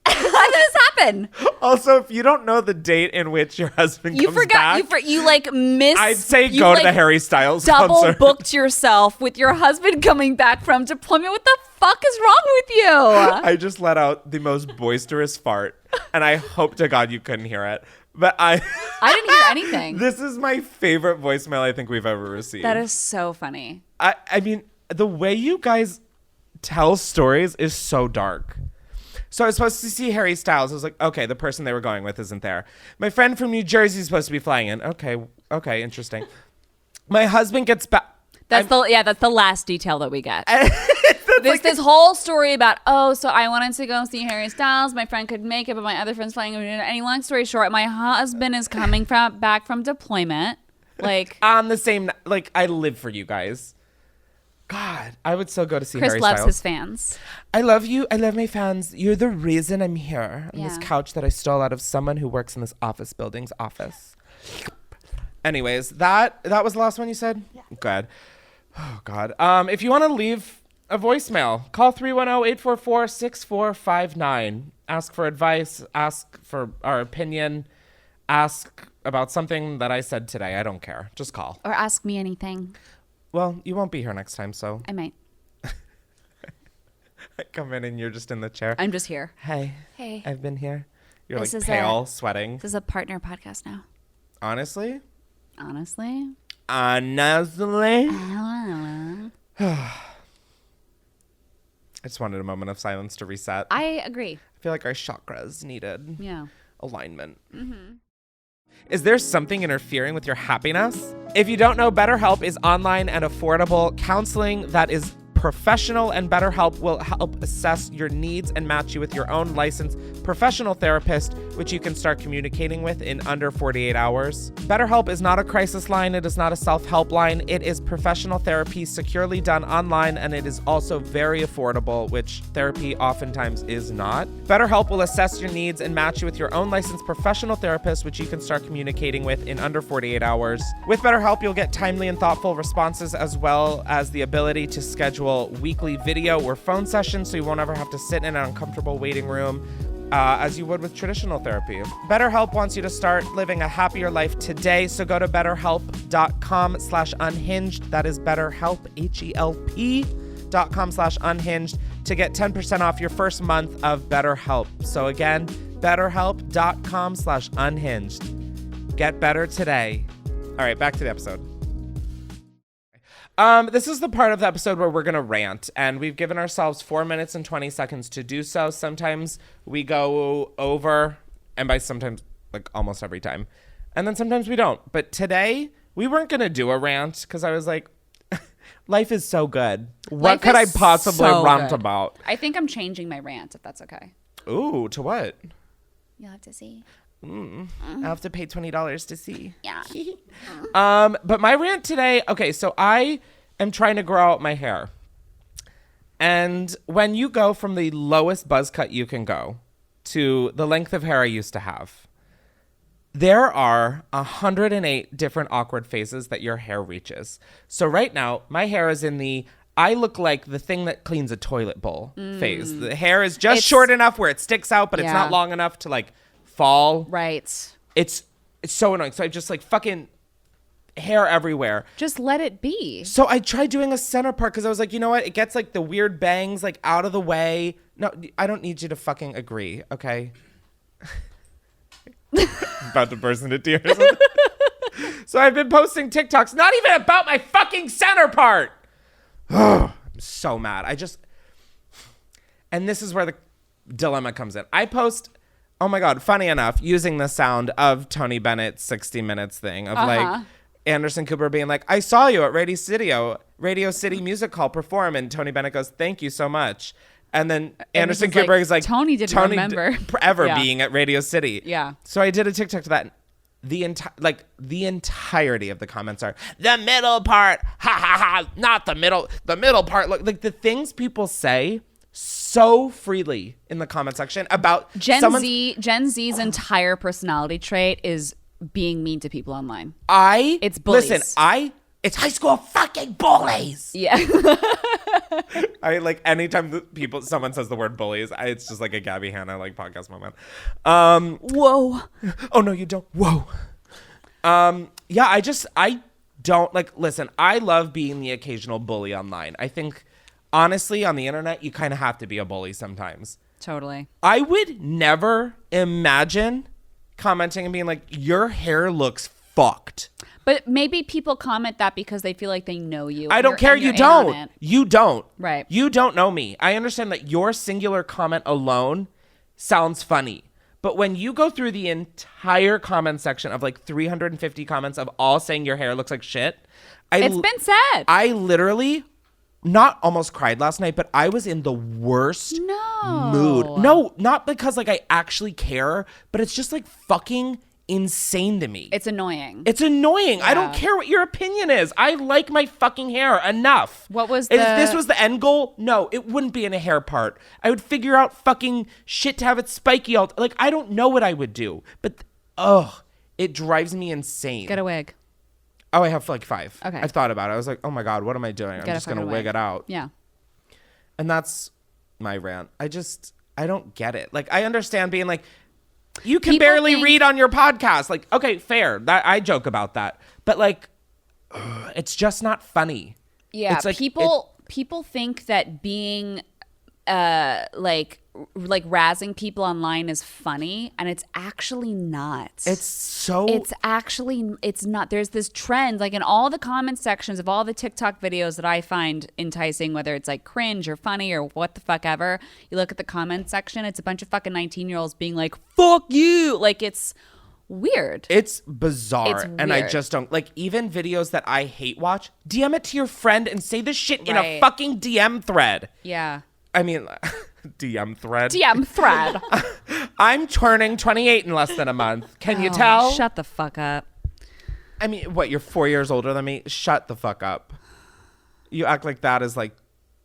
How did this happen? Also, if you don't know the date in which your husband You comes forgot. back, You like missed. I'd say you, go to like, the Harry Styles double concert. booked yourself with your husband coming back from deployment. What the fuck is wrong with you? I just let out the most boisterous fart, and I hope to God you couldn't hear it. But I didn't hear anything. This is my favorite voicemail I think we've ever received. That is so funny. I mean, the way you guys tell stories is so dark. So I was supposed to see Harry Styles. I was like, okay, the person they were going with isn't there. My friend from New Jersey is supposed to be flying in. Okay, interesting. My husband gets back. That's the last detail that we get. This whole story about, so I wanted to go see Harry Styles. My friend could make it, but my other friend's flying. Any long story short, my husband is coming back from deployment. Like on the same, like I live for you guys. God, I would so go to see Chris Harry loves Styles. his fans. I love you. I love my fans. You're the reason I'm here on this couch that I stole out of someone who works in this office building's office. Anyways, that was the last one you said? Yeah. Good. Oh, God. If you want to leave a voicemail, call 310-844-6459. Ask for advice. Ask for our opinion. Ask about something that I said today. I don't care. Just call. Or ask me anything. Well, you won't be here next time, so. I might. I come in and you're just in the chair. I'm just here. Hey. Hey. I've been here. You're This like is pale, sweating. This is a partner podcast now. Honestly? Honestly. I just wanted a moment of silence to reset. I agree. I feel like our chakras needed Yeah. alignment. Is there something interfering with your happiness? If you don't know, BetterHelp is online and affordable counseling that is professional, and BetterHelp will help assess your needs and match you with your own licensed professional therapist, which you can start communicating with in under 48 hours. BetterHelp is not a crisis line. It is not a self-help line. It is professional therapy securely done online, and it is also very affordable, which therapy oftentimes is not. BetterHelp will assess your needs and match you with your own licensed professional therapist, which you can start communicating with in under 48 hours. With BetterHelp, you'll get timely and thoughtful responses, as well as the ability to schedule weekly video or phone sessions, so you won't ever have to sit in an uncomfortable waiting room as you would with traditional therapy. BetterHelp wants you to start living a happier life today, so go to betterhelp.com/unhinged. That is BetterHelp, HELP.com/unhinged to get 10% off your first month of BetterHelp. So again, betterhelp.com/unhinged. Get better today. All right, back to the episode. This is the part of the episode where we're going to rant, and we've given ourselves 4 minutes and 20 seconds to do so. Sometimes we go over, and by sometimes, like almost every time, and then sometimes we don't. But today, we weren't going to do a rant because I was like, life is so good. What could I possibly rant about? I think I'm changing my rant, if that's okay. Ooh, to what? You'll have to see. I have to pay $20 to see. Yeah. But my rant today, okay, so I am trying to grow out my hair. And when you go from the lowest buzz cut you can go to the length of hair I used to have, there are 108 different awkward phases that your hair reaches. So right now, my hair is in the I look like the thing that cleans a toilet bowl phase. The hair is just short enough where it sticks out, but it's not long enough to like fall. Right. It's so annoying. So I just like fucking hair everywhere. Just let it be. So I tried doing a center part because I was like, you know what? It gets like the weird bangs like out of the way. No, I don't need you to fucking agree, okay? About to burst into tears. So I've been posting TikToks, not even about my fucking center part. I'm so mad. And this is where the dilemma comes in. I post, oh my God, funny enough, using the sound of Tony Bennett's 60 Minutes thing of like Anderson Cooper being like, I saw you at Radio City Music Hall perform, and Tony Bennett goes, thank you so much. And then Anderson Cooper is like, Tony didn't remember ever being at Radio City. Yeah. So I did a TikTok to that. The entirety of the comments are the middle part, ha ha ha, not the middle part. Look, like the things people say so freely in the comment section about Gen Z's entire personality trait is being mean to people online. It's bullies. Listen, it's high school fucking bullies. Yeah. I like anytime someone says the word bullies, it's just like a Gabby Hanna like podcast moment. Whoa. Oh no, you don't. Whoa. Yeah, I don't like, listen, I love being the occasional bully online. I think honestly on the internet, you kind of have to be a bully sometimes. Totally. I would never imagine commenting and being like, your hair looks fucked. But maybe people comment that because they feel like they know you. I don't care. You don't. You don't. Right. You don't know me. I understand that your singular comment alone sounds funny. But when you go through the entire comment section of like 350 comments of all saying your hair looks like shit, It's been said. I literally not almost cried last night, but I was in the worst mood. No, not because like I actually care, but it's just like fucking insane to me. It's annoying. It's annoying. I don't care what your opinion is. I like my fucking hair enough. What was If this was the end goal, no, it wouldn't be in a hair part. I would figure out fucking shit to have it spiky all. Like, I don't know what I would do. But, it drives me insane. Get a wig. Oh, I have like 5. Okay. I thought about it. I was like, oh my God, what am I doing? I'm just going to wig it out. Yeah. And that's my rant. I don't get it. Like, I understand being like, you can People barely think- read on your podcast. Like, okay, fair. That I joke about that. But like, it's just not funny. Yeah, It's like, people think that being like razzing people online is funny, and it's actually not. It's not. There's this trend, like in all the comment sections of all the TikTok videos that I find enticing, whether it's like cringe or funny or what the fuck ever. You look at the comment section, it's a bunch of fucking 19-year-olds being like, fuck you. Like, it's weird. It's bizarre. It's and I weird. just don't like even videos that I hate watch. DM it to your friend and say this shit in a Right. fucking DM thread. Yeah. I mean, DM thread. DM thread. I'm turning 28 in less than a month. Can you tell? Shut the fuck up. I mean, what, you're 4 years older than me? Shut the fuck up. You act like that is like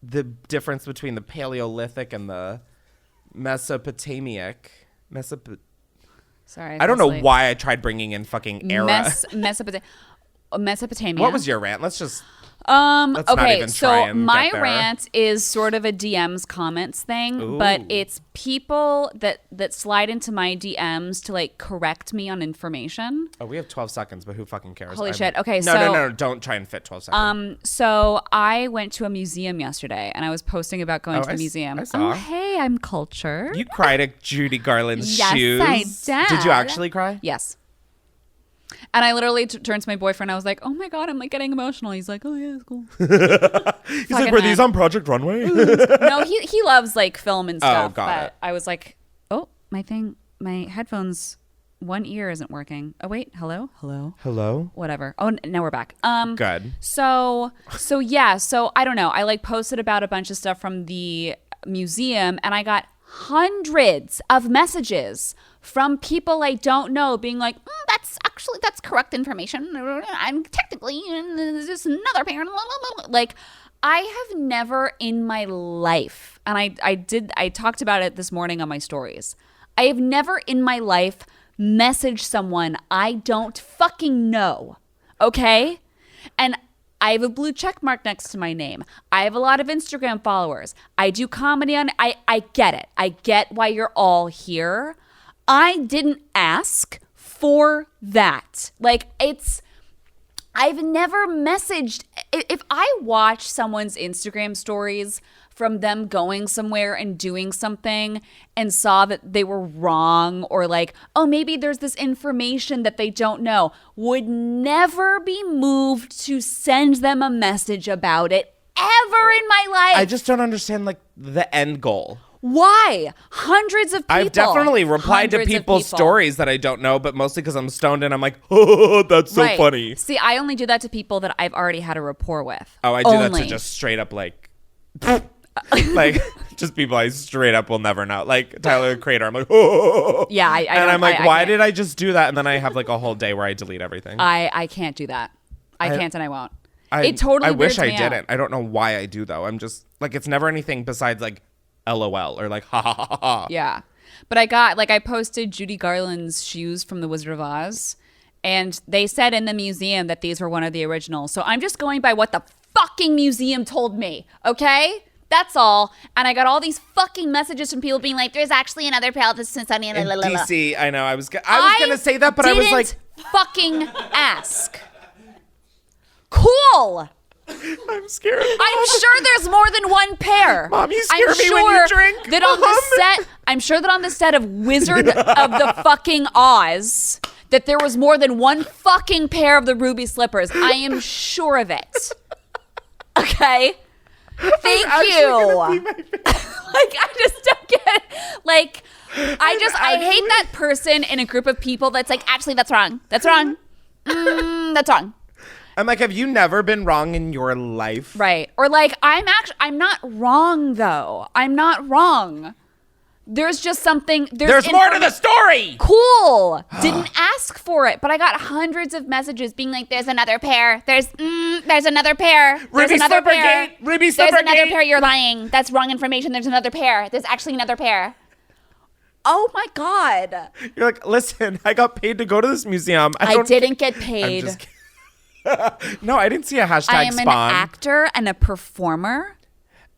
the difference between the Paleolithic and the Mesopotamic. Sorry. I don't know late. why I tried bringing in fucking era. Mesopotamia. What was your rant? Let's not Okay, even try so and my get there. rant is sort of a DMs comments thing, Ooh. but it's people that slide into my DMs to like correct me on information. Oh, we have 12 seconds, but who fucking cares? Holy shit. Okay, No, don't try and fit 12 seconds. So I went to a museum yesterday, and I was posting about going Oh, to the I museum. saw. Oh, hey, I'm cultured. You cried at Judy Garland's Yes, shoes. I did. You actually cry? Yes. And I literally turned to my boyfriend. I was like, "Oh my God, I'm like getting emotional." He's like, "Oh yeah, it's cool." He's like, were these on Project Runway? No, he loves like film and stuff. got but it. I was like, "Oh, my headphones, one ear isn't working." Oh wait, hello. Hello? Whatever. Oh, now we're back. Good. So yeah. So I don't know. I like posted about a bunch of stuff from the museum, and I got hundreds of messages from people I don't know being like, that's correct information. I'm technically just another parent. Like, I have never in my life, and I talked about it this morning on my stories. I have never in my life messaged someone I don't fucking know. Okay? And I have a blue check mark next to my name. I have a lot of Instagram followers. I do comedy on I get it. I get why you're all here. I didn't ask for that. Like, I've never messaged. If I watch someone's Instagram stories from them going somewhere and doing something and saw that they were wrong, or like, oh, maybe there's this information that they don't know, would never be moved to send them a message about it ever in my life. I just don't understand like the end goal. Why? Hundreds of people. I've definitely replied to Hundreds of people's people. stories that I don't know, but mostly because I'm stoned and I'm like, oh, that's so Right. funny. See, I only do that to people that I've already had a rapport with. Oh, I do that Only. to just straight up like, like just people I straight up will never know. Like Tyler the Creator, I'm like, oh. Yeah, I and don't- I'm like, I why can't. did I just do that? And then I have like a whole day where I delete everything. I can't do that. I can't and I won't. It I totally wish weirds I me out. didn't. I don't know why I do though. I'm just like, it's never anything besides like LOL or like ha ha ha ha. Yeah. But I posted Judy Garland's shoes from The Wizard of Oz, and they said in the museum that these were one of the originals. So I'm just going by what the fucking museum told me, okay? That's all. And I got all these fucking messages from people being like, there's actually another pair of the Smithsonian. In DC, I know. I was gonna say that, but I was like, fucking ask. Cool. I'm scared. I'm sure there's more than one pair. Mom, you scare me when you drink. That on the set, I'm sure that on the set of Wizard of the fucking Oz, that there was more than one fucking pair of the ruby slippers. I am sure of it. Okay? Thank you. Gonna pee my pants. Like, I just don't get it. Like, I hate that person in a group of people that's like, actually, that's wrong. That's wrong. That's wrong. I'm like, have you never been wrong in your life? Right. Or like, I'm not wrong though. I'm not wrong. There's just something. There's more to the story. Cool. Didn't ask for it, but I got hundreds of messages being like, "There's another pair. There's another pair. There's another pair. Ruby There's another Slippergate. pair. You're lying. That's wrong information. There's another pair. There's actually another pair." Oh my God. You're like, listen, I got paid to go to this museum. I didn't get I'm paid. just kidding. No, I didn't see a hashtag I am spawn. an actor and a performer.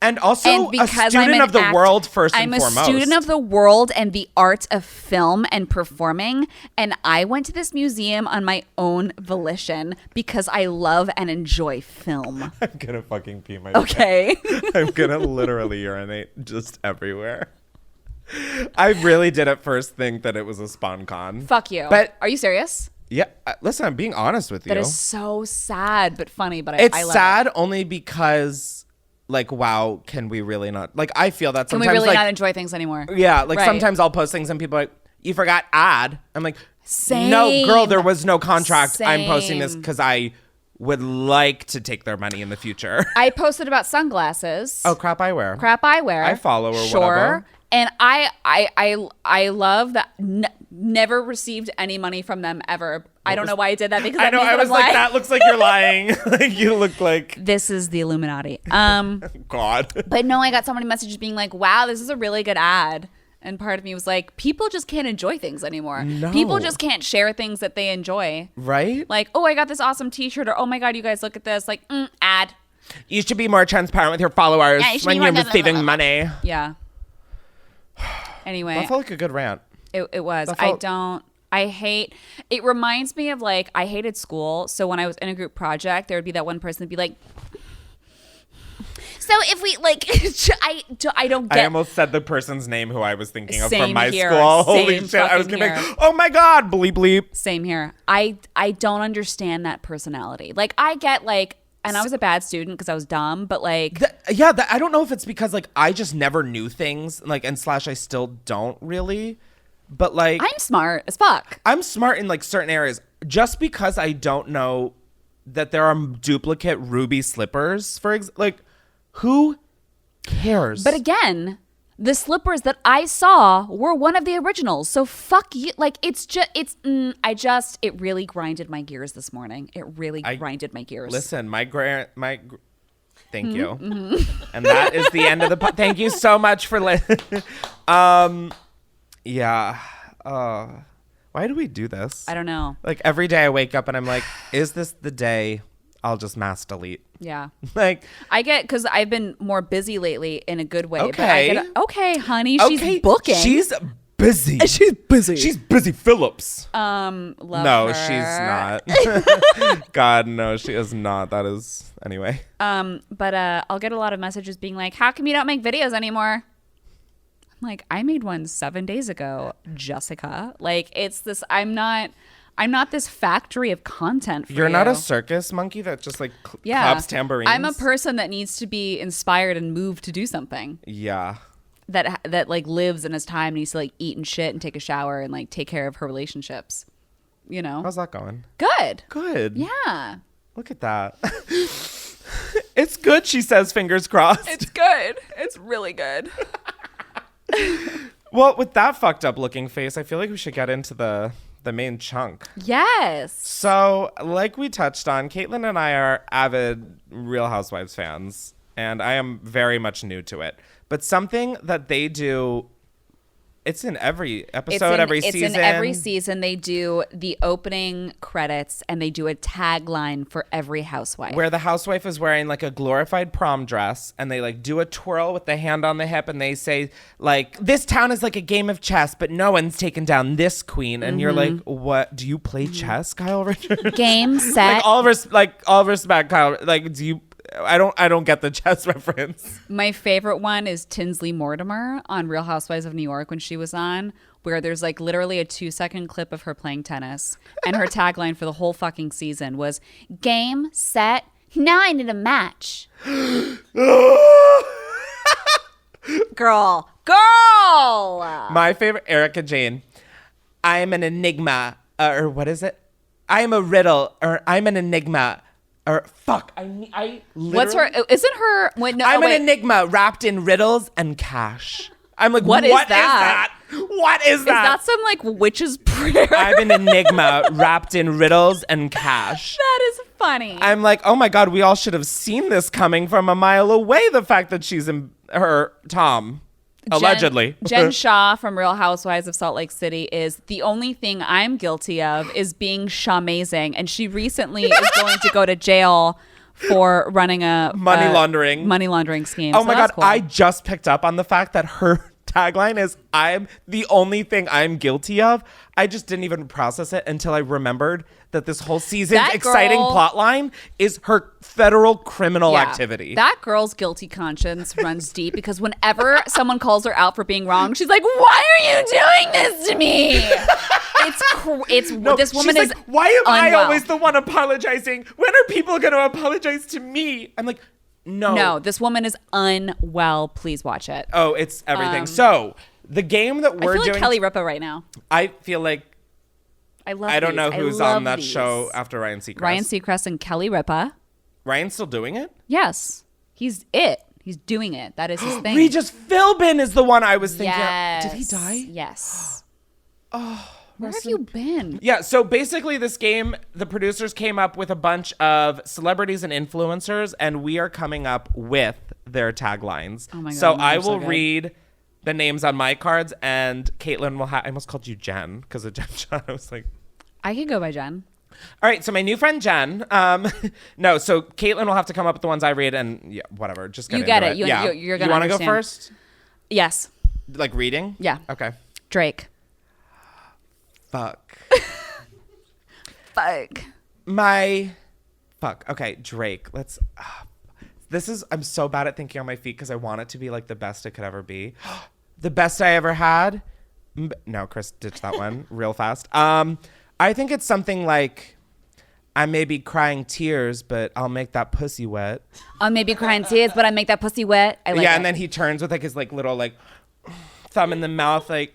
And also And a because student of the world first and I'm foremost. a student of the world and the art of film and performing. And I went to this museum on my own volition because I love and enjoy film. I'm gonna fucking pee my Okay. I'm gonna literally urinate just everywhere. I really did at first think that it was a spawn con. Fuck you. But are you serious? yeah, listen, I'm being honest with you. That is so sad but funny, but It's I love sad it. only because, like, wow, can we really not? Like, I feel that Can sometimes, we really like, not enjoy things anymore? yeah, like Right. sometimes I'll post things and people are like, you forgot ad. I'm like, Same. no, girl, there was no contract. I'm posting this Same. because I would like to take their money in the future. I posted about sunglasses. Oh, crap eyewear. Crap eyewear. I follow or sure. whatever. And I love that. Never received any money from them ever. I don't know why I did that because I that know, means I that was I'm like, lying. that looks like you're lying. Like, you look like, This is the Illuminati. God. But no, I got so many messages being like, wow, this is a really good ad. And part of me was like, people just can't enjoy things anymore. No. People just can't share things that they enjoy. Right? Like, oh, I got this awesome t-shirt, or oh my God, you guys look at this. Like, ad. You should be more transparent with your followers Yeah, you should when be you're more- receiving money. Yeah. Anyway, That felt like a good rant. it was. that felt- I hate, it reminds me of like, I hated school. So when I was in a group project, there would be that one person that'd be like, so if we like, I don't get. I almost said the person's name who I was thinking of Same from my here. school. Holy Same shit. I was fucking going to be here. like, oh my God, bleep bleep. Same here. I don't understand that personality. Like I get like, and I was a bad student because I was dumb, but like, I don't know if it's because like I just never knew things, like, and / I still don't really, but like I'm smart as fuck. I'm smart in like certain areas. Just because I don't know that there are duplicate ruby slippers, like, who cares? But again, the slippers that I saw were one of the originals. So fuck you. Like it really grinded my gears this morning. It really grinded my gears. Listen, thank you. Mm-hmm. And that is the end of the thank you so much for yeah. Why do we do this? I don't know. Like every day I wake up and I'm like, is this the day I'll just mass delete? Yeah. Like I get, because I've been more busy lately in a good way. Okay. But I get okay, honey, she's booking. She's busy. She's busy. She's busy Phillips. Love No, her. she's not. God, no, she is not. That is anyway. But I'll get a lot of messages being like, how come you don't make videos anymore? I'm like, I made one 7 days ago, Jessica. Like, it's this, I'm not this factory of content for You're you. not a circus monkey that just like claps tambourines. I'm a person that needs to be inspired and moved to do something. Yeah. That like lives in his time, needs to like eat and shit and take a shower and like take care of her relationships. You know? How's that going? Good. Good. Yeah. Look at that. It's good, she says, fingers crossed. It's good. It's really good. Well, with that fucked up looking face, I feel like we should get into the main chunk. Yes. So, like we touched on, Caitlin and I are avid Real Housewives fans, and I am very much new to it. But something that they do, it's in every episode, every season. It's in every season. They do the opening credits and they do a tagline for every housewife. Where the housewife is wearing like a glorified prom dress and they like do a twirl with the hand on the hip and they say like, this town is like a game of chess, but no one's taken down this queen. And you're like, what? Do you play chess, Kyle Richards? Game, set. all respect, Kyle. Like, do you? I don't get the chess reference. My favorite one is Tinsley Mortimer on Real Housewives of New York when she was on, where there's like literally a 2-second clip of her playing tennis. And her tagline for the whole fucking season was, game, set, now I need a match. Girl. girl. My favorite, Erica Jane. I am an enigma. Or what is it? I am a riddle. Or I'm an enigma. Or fuck. What's her? Isn't her? Wait, no. I'm an enigma wrapped in riddles and cash. I'm like, what is that? What is that? Is that some like witch's prayer? I'm an enigma wrapped in riddles and cash. That is funny. I'm like, oh my God, we all should have seen this coming from a mile away. The fact that she's in her Tom. Allegedly. Jen Shah from Real Housewives of Salt Lake City is the only thing I'm guilty of is being Shah-mazing. And she recently is going to go to jail for running a money laundering scheme. Oh so my God. cool. I just picked up on the fact that her tagline is I'm the only thing I'm guilty of. I just didn't even process it until I remembered that this whole season's exciting plot line is her federal criminal activity. That girl's guilty conscience runs deep because whenever someone calls her out for being wrong, she's like, "Why are you doing this to me?" This woman is like, why am unwell. I always the one apologizing? When are people going to apologize to me? I'm like, no, this woman is unwell. Please watch it. Oh, it's everything. So the game that we're I feel doing, like Kelly Ripa right now. I feel like I don't know who's on that show after Ryan Seacrest. Ryan Seacrest and Kelly Ripa. Ryan's still doing it? Yes, he's doing it. That is his thing. Regis Philbin is the one I was thinking. Yes. Did he die? Yes. Where have you been? Yeah, so basically this game, the producers came up with a bunch of celebrities and influencers, and we are coming up with their taglines. Oh my God, so they're I will so good. read the names on my cards, and Caitlin will I almost called you Jen because of Jen Shah. I was like... I could go by Jen. All right, so my new friend Jen. No, so Caitlin will have to come up with the ones I read, and yeah, whatever. Just get You into get it. it. Yeah. You're gonna You want to go understand. first? Yes. Like reading? Yeah. Okay. Drake. Fuck. Fuck. Fuck. Okay, Drake. Let's... I'm so bad at thinking on my feet because I want it to be like the best it could ever be. The best I ever had? No, Chris, ditch that one real fast. I think it's something like, I may be crying tears, but I'll make that pussy wet. I'll maybe crying tears, but I make that pussy wet. I like Yeah, it. and then he turns with like his like little like thumb in the mouth, like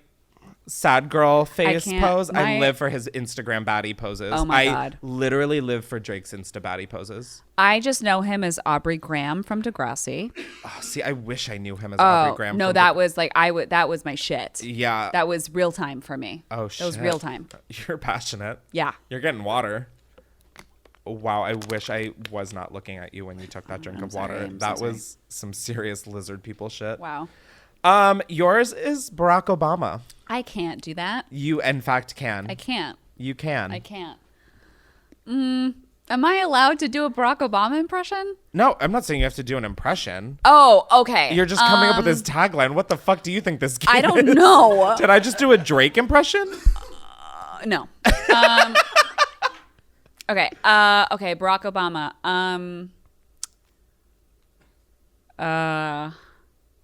sad girl face can't- pose. I my- live for his Instagram baddie poses. Oh my I God. literally live for Drake's Insta baddie poses. I just know him as Aubrey Graham from Degrassi. Oh, see, I wish I knew him as Aubrey Graham. No, from that was like that was my shit. Yeah. That was real time for me. Oh, shit. That was real time. You're passionate. Yeah. You're getting water. Wow, I wish I was not looking at you when you took that drink of water. I'm so That sorry. was some serious lizard people shit. Wow. Yours is Barack Obama. I can't do that. You, in fact, can. I can't. You can. I can't. Am I allowed to do a Barack Obama impression? No, I'm not saying you have to do an impression. Oh, okay. You're just coming up with this tagline. What the fuck do you think this game I don't is? know. Did I just do a Drake impression? No. Okay. Okay. Barack Obama.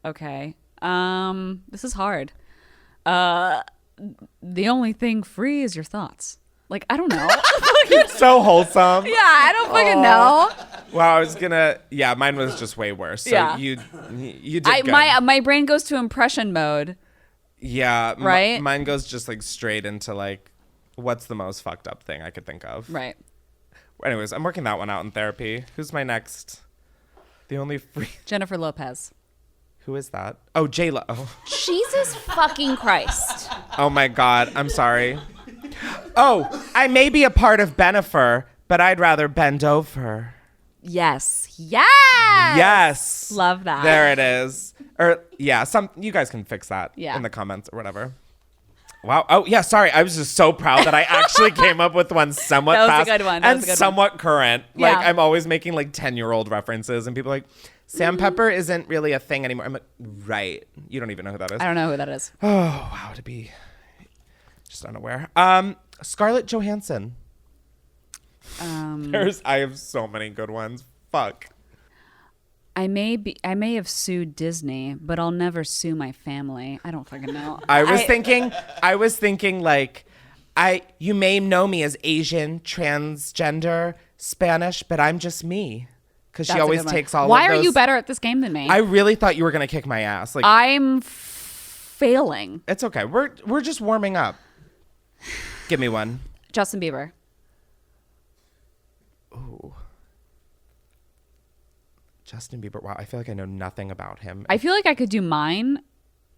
Okay. This is hard. The only thing free is your thoughts. Like, I don't know. So wholesome. Yeah, I don't fucking know. Wow, I was gonna. Yeah, mine was just way worse. So Yeah. you did good. My brain goes to impression mode. Yeah. Right? Mine goes just like straight into like, what's the most fucked up thing I could think of? Right. Anyways, I'm working that one out in therapy. Who's my next? The only free. Jennifer Lopez. Who is that? Oh, J-Lo. Oh. Jesus fucking Christ. Oh my God. I'm sorry. Oh, I may be a part of Benifer, but I'd rather bend over. Yes. Yes. Yes. Love that. There it is. Or yeah, you guys can fix that Yeah. in the comments or whatever. Wow. Oh yeah, sorry. I was just so proud that I actually came up with one somewhat That was a fast good one. That and was a good one. somewhat current. Like Yeah. I'm always making like 10-year-old references and people are like, Sam Pepper isn't really a thing anymore. I'm like, right. You don't even know who that is. I don't know who that is. Oh, wow, to be just unaware. Scarlett Johansson. I have so many good ones. Fuck. I may have sued Disney, but I'll never sue my family. I don't fucking know. I was thinking like, you may know me as Asian, transgender, Spanish, but I'm just me. Because she That's a always good one. takes all Why of those. are you better at this game than me? I really thought you were going to kick my ass. Like, I'm failing. It's okay. We're just warming up. Give me one. Justin Bieber. Ooh. Justin Bieber. Wow, I feel like I know nothing about him. I feel like I could do mine.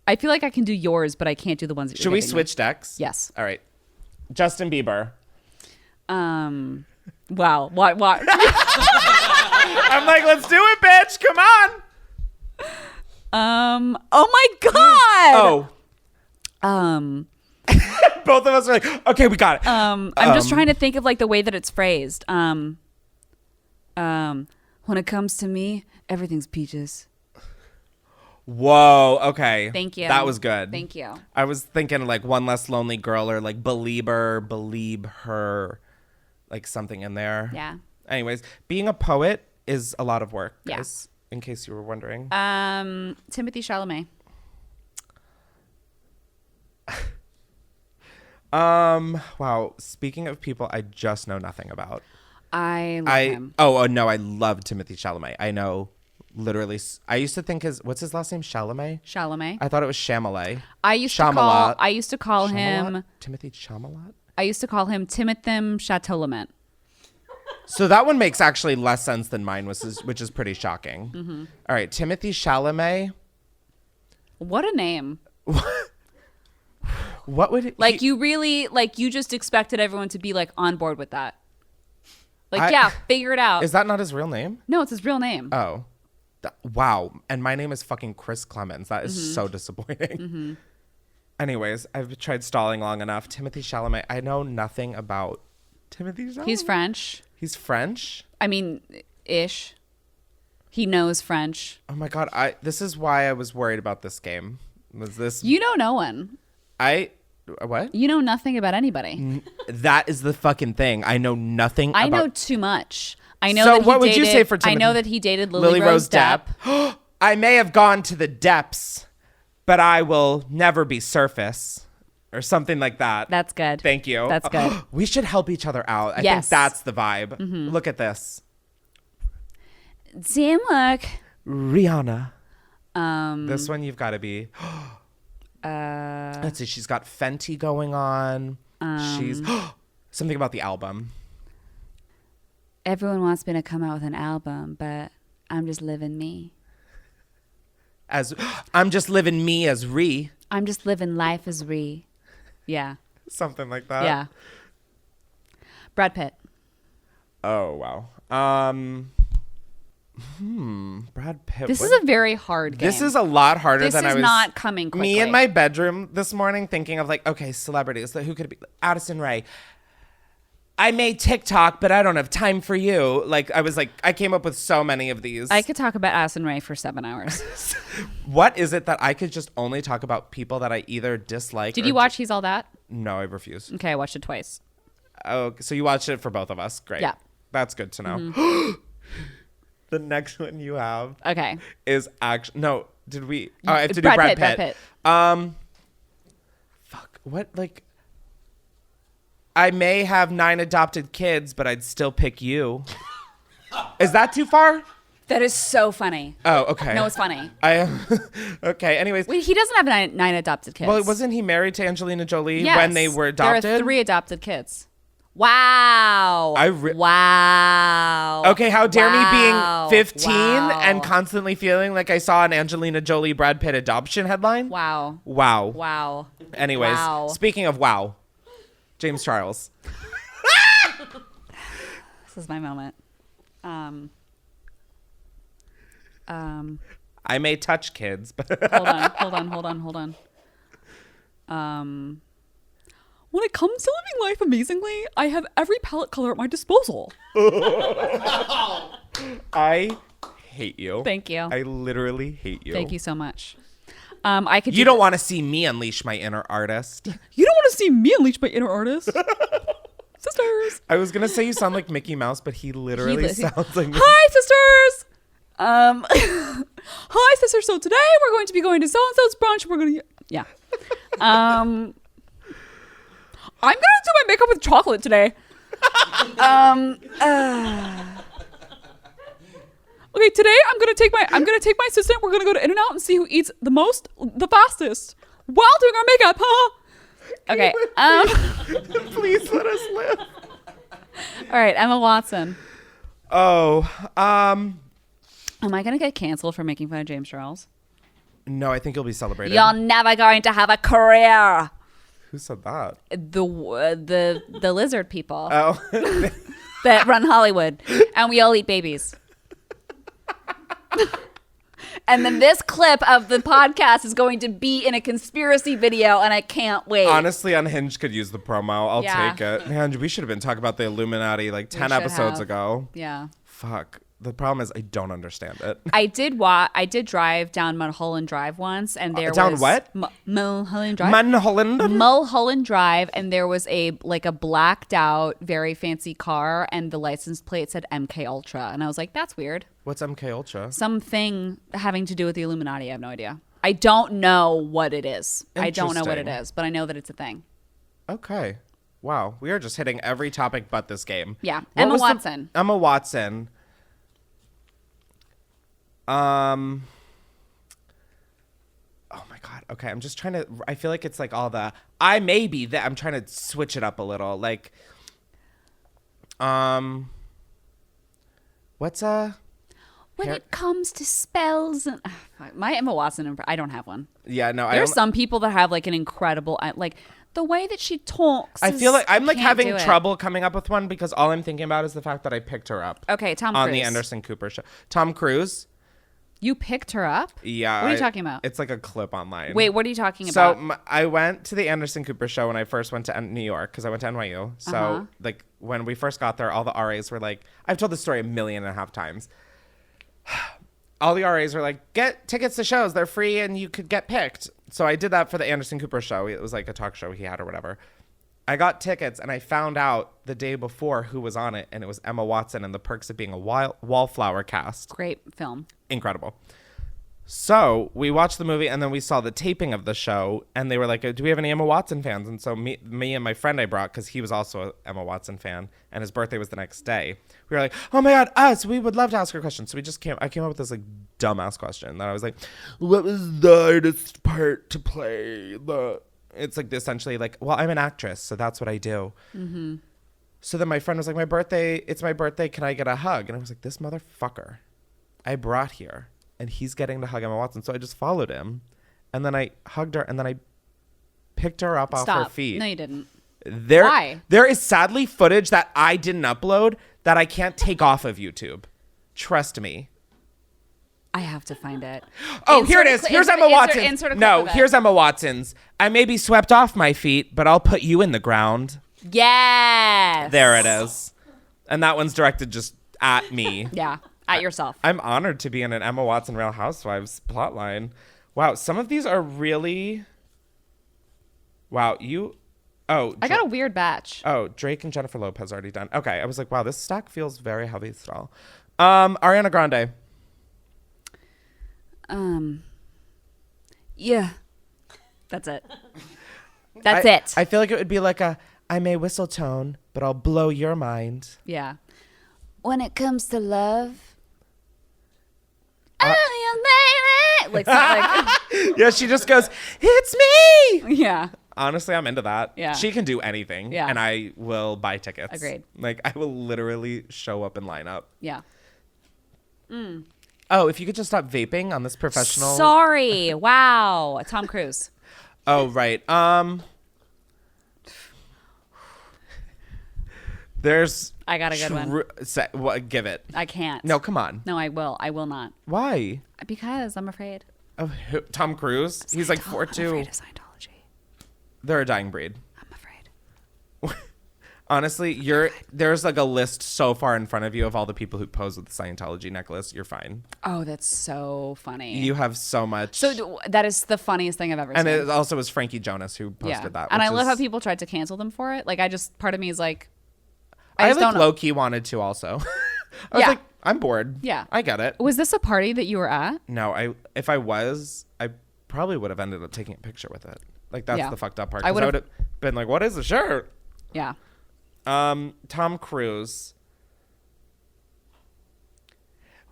I feel like I can do yours, but I can't do the ones that Should we switch decks? Yes. All right. Justin Bieber. Wow. What? I'm like, let's do it, bitch. Come on. Oh my God. Oh. Both of us are like, okay, we got it. I'm just trying to think of like the way that it's phrased. When it comes to me, everything's peaches. Whoa. Okay. Thank you. That was good. Thank you. I was thinking like One Less Lonely Girl or like believe her, like something in there. Yeah. Anyways, being a poet is a lot of work, Yeah. guys, in case you were wondering. Timothy Chalamet. Wow. Speaking of people I just know nothing about. I love him. Oh, no, I love Timothy Chalamet. I know literally. I used to think what's his last name? Chalamet. I thought it was Chalamet. I used to call him Timothy Chalamet. I used to call him Timothym Chalamet. So that one makes actually less sense than mine, which is pretty shocking. Mm-hmm. All right, Timothy Chalamet. What a name. What would it Like you really like you just expected everyone to be like on board with that. Like, figure it out. Is that not his real name? No, it's his real name. Oh. Wow. And my name is fucking Chris Klemens. That is so disappointing. Anyways, I've tried stalling long enough. Timothy Chalamet. I know nothing about Timothy Chalamet. He's French. He's French? I mean, ish. He knows French. Oh my God. This is why I was worried about this game. Was this... You know no one. What? You know nothing about anybody. That is the fucking thing. I know nothing I about... know too much. I know So that he what would dated, you say for Timothy? I know that he dated Lily Rose Depp. I may have gone to the depths, but I will never be surface or something like that. That's good. Thank you. That's good. We should help each other out. I think Yes. that's the vibe. Look at this. Teamwork. Rihanna. This one you've got to be. Let's see. She's got Fenty going on. She's something about the album. Everyone wants me to come out with an album, but I'm just living me. I'm just living me as Ree. I'm just living life as Ree. Yeah. Something like that. Yeah. Brad Pitt. Oh wow. Brad Pitt. This is a very hard game. This is a lot harder than I was. This is not coming quickly. Me in my bedroom this morning thinking of like, okay, celebrities. Who could it be? Addison Rae. I made TikTok, but I don't have time for you. Like, I came up with so many of these. I could talk about Addison Rae for 7 hours. What is it that I could just only talk about people that I either dislike? Did you watch He's All That? No, I refuse. Okay, I watched it twice. Oh, so you watched it for both of us. Great. Yeah. That's good to know. The next one you have Okay. is actually... No, did we... Oh, I have to do Brad Brad Pitt, Pitt. Brad Pitt. Fuck. What, like... I may have 9 adopted kids, but I'd still pick you. Is that too far? That is so funny. Oh, okay. No, it's funny. Okay, anyways. Wait, he doesn't have nine adopted kids. Well, wasn't he married to Angelina Jolie Yes. when they were adopted? There are 3 adopted kids. Wow. Wow. Okay, how dare Wow. me being 15 Wow. and constantly feeling like I saw an Angelina Jolie Brad Pitt adoption headline? Wow. Wow. Wow. Anyways, Wow. speaking of wow, James Charles. This is my moment. I may touch kids, but Hold on. When it comes to living life amazingly, I have every palette color at my disposal. I hate you. Thank you. I literally hate you. Thank you so much. I could. You don't want to see me unleash my inner artist. You don't want to see me unleash my inner artist. Sisters. I was gonna say you sound like Mickey Mouse, but he literally sounds like. Hi, sisters. Hi, sisters. So today we're going to be going to so and so's brunch. We're gonna. Yeah. I'm gonna do my makeup with chocolate today. Okay, today I'm gonna take my assistant. We're gonna go to In-N-Out and see who eats the fastest. while doing our makeup, huh? Okay. Please let us live. All right, Emma Watson. Oh, Am I gonna get canceled for making fun of James Charles? no, I think you'll be celebrated. You're never going to have a career. Who said that? The lizard people Oh, that run Hollywood, and we all eat babies. And then this clip of the podcast is going to be in a conspiracy video, and I can't wait. honestly, Unhinged could use the promo. I'll Yeah. take it. Man, we should have been talking about the Illuminati like 10 should episodes have. ago. Yeah. Fuck. The problem is I don't understand it. I did drive down Mulholland Drive once, and there down was what? Mulholland Drive. Mulholland? Mulholland Drive, and there was a blacked out, very fancy car, and the license plate said MK Ultra, and I was like, that's weird. What's MK Ultra? Something having to do with the Illuminati. I have no idea. I don't know what it is. I don't know what it Interesting. is, but I know that it's a thing. Okay. Wow. We are just hitting every topic but this game. Yeah. What Emma was the- Watson. Emma Watson. Oh my God. Okay. I'm just trying to, I feel like it's like all the, I may be that. I'm trying to switch it up a little. Like, what's When it comes to spells and my Emma Watson, I don't have one. yeah, no, There's some people that have like an incredible, like the way that she talks. I feel like I'm like can't having do it. trouble coming up with one because all I'm thinking about is the fact that I picked her up. Okay, Tom on Cruise. the Anderson Cooper show. Tom Cruise. You picked her up? Yeah. What are you talking about? It's like a clip online. Wait, what are you talking So about? I went to the Anderson Cooper show when I first went to New York because I went to NYU. So Uh-huh. like when we first got there, all the RAs were like, I've told this story 1.5 million times. All the RAs were like, get tickets to shows. They're free and you could get picked. So I did that for the Anderson Cooper show. It was like a talk show he had or whatever. I got tickets and I found out the day before who was on it. And it was Emma Watson and the Perks of Being a Wallflower cast. Great film. Incredible. So we watched the movie and then we saw the taping of the show and they were like, do we have any Emma Watson fans? And so me and my friend I brought, because he was also an Emma Watson fan and his birthday was the next day. We were like, oh my God, us, we would love to ask her questions. So I came up with this like dumbass question that I was like, what was the hardest part to play? It's like essentially like, well, I'm an actress, so that's what I do. Mm-hmm. So then my friend was like, it's my birthday, can I get a hug? And I was like, this motherfucker I brought here. And he's getting to hug Emma Watson. So I just followed him. And then I hugged her. And then I picked her up off her feet. No, you didn't. Why? There is sadly footage that I didn't upload that I can't take off of YouTube. Trust me. I have to find it. Oh, here it is. Here's Emma Watson. No, here's Emma Watson's. I may be swept off my feet, but I'll put you in the ground. Yes. There it is. And that one's directed just at me. Yeah. At yourself. I'm honored to be in an Emma Watson Real Housewives plotline. Wow, some of these are really... Wow, I got a weird batch. Oh, Drake and Jennifer Lopez already done. Okay, I was like, wow, this stack feels very heavy still. Ariana Grande. Yeah. That's it. That's it. I feel like it would be like I may whistle tone, but I'll blow your mind. Yeah. When it comes to love, Like, Yeah, she just goes, it's me. yeah. Honestly, I'm into that. Yeah. She can do anything. Yeah. And I will buy tickets. Agreed. Like, I will literally show up and line up. Yeah. Oh, if you could just stop vaping on this professional. Sorry. Wow. Tom Cruise. Oh, right. There's. I got a good one. Give it. I can't. No, come on. No, I will. I will not. Why? Because I'm afraid. Oh, Tom Cruise? He's like 4'2". I'm afraid of Scientology. They're a dying breed. I'm afraid. Honestly, there's like a list so far in front of you of all the people who pose with the Scientology necklace. You're fine. Oh, that's so funny. You have so much. So that is the funniest thing I've ever and seen. it also was Frankie Jonas who posted that. And I which love is- how people tried to cancel them for it. Like, part of me is like, I just like don't low key wanted to also. I was Yeah. like, I'm bored. Yeah. I get it. Was this a party that you were at? No, if I was, I probably would have ended up taking a picture with it. Like that's Yeah. the fucked up part. I 'Cause would've- would have been like, what is the shirt? Yeah. Tom Cruise.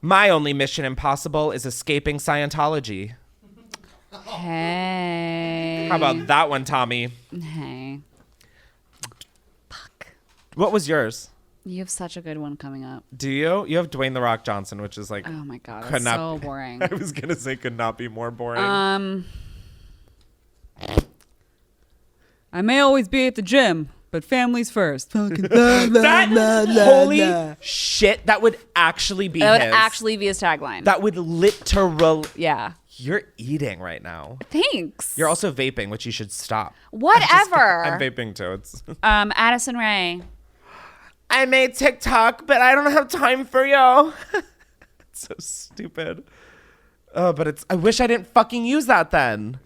My only mission impossible is escaping Scientology. Hey. How about that one, Tommy? Hey. What was yours? You have such a good one coming up. Do you? You have Dwayne The Rock Johnson, which is like... Oh my God, could that's not so boring. I was going to say could not be more boring. I may always be at the gym, but family's first. Holy shit, that would actually be That would his. actually be his tagline. That would literal... Yeah. You're eating right now. Thanks. You're also vaping, which you should stop. Whatever. I'm vaping too. It's... Addison Rae. I made TikTok, but I don't have time for you. It's so stupid. Oh, but it's... I wish I didn't fucking use that then.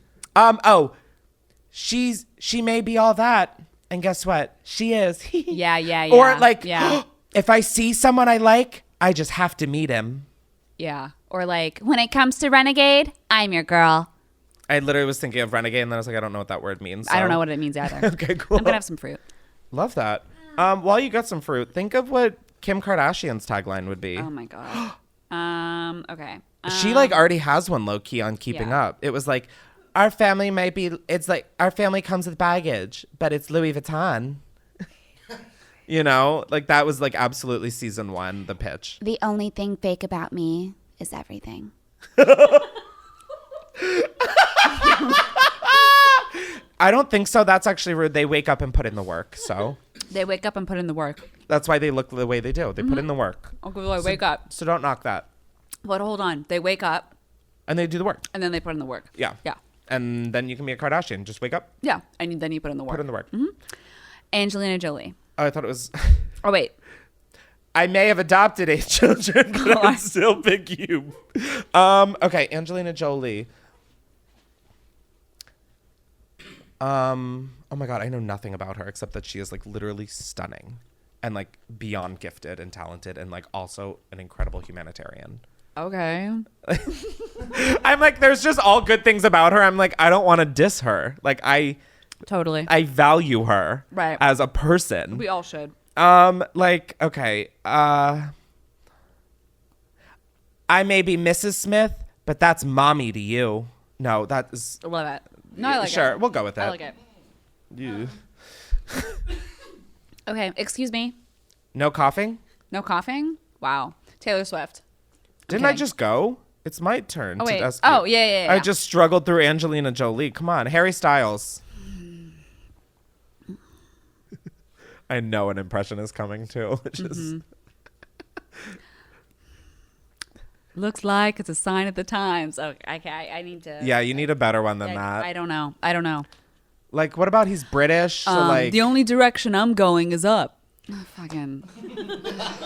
She may be all that, and guess what? She is. Yeah. Or like, yeah. if I see someone I like, I just have to meet him. Yeah. Or like, When it comes to Renegade, I'm your girl. I literally was thinking of renegade, and then I was like, I don't know what that word means. I don't so- know what it means either. Okay, cool. I'm going to have some fruit. Love that. While you got some fruit, think of what Kim Kardashian's tagline would be. Oh my God. Okay. She like already has one low key on Keeping Yeah. Up. It was like, our family might be, it's like, our family comes with baggage, but it's Louis Vuitton. You know, like that was like absolutely season 1, the pitch. The only thing fake about me is everything. I don't think so. That's actually rude. They wake up and put in the work. So They wake up and put in the work. that's why they look the way they do. They put in the work. Okay, well, wake up. So don't knock that. But hold on. They wake up And they do the work. and then they put in the work. Yeah. Yeah. And then you can be a Kardashian. Just wake up, Yeah. And then you put in the work. put in the work. Angelina Jolie. Oh, I thought it was... Oh, wait. I may have adopted 8 children, but I still pick you. Okay, Angelina Jolie. Oh my God, I know nothing about her except that she is like literally stunning and like beyond gifted and talented and like also an incredible humanitarian. Okay. I'm like, there's just all good things about her. I'm like, I don't want to diss her. Like I Totally. value her Right. as a person. We all should. Like, okay, I may be Mrs. Smith, but that's mommy to you. No, that is... I love it. No, I like it. Sure, we'll go with that. I like it. Yeah. Okay. Excuse me. No coughing? No coughing? Wow. Taylor Swift. Didn't I kidding. just go? It's my turn. Oh, wait. To ask Oh, you. yeah. I just struggled through Angelina Jolie. Come on. Harry Styles. I know an impression is coming too. Which is... Looks like it's a sign of the times. Okay, I need to. Yeah, you need a better one than that. I don't know. Like, what about he's British? So like, The only direction I'm going is up. Fucking.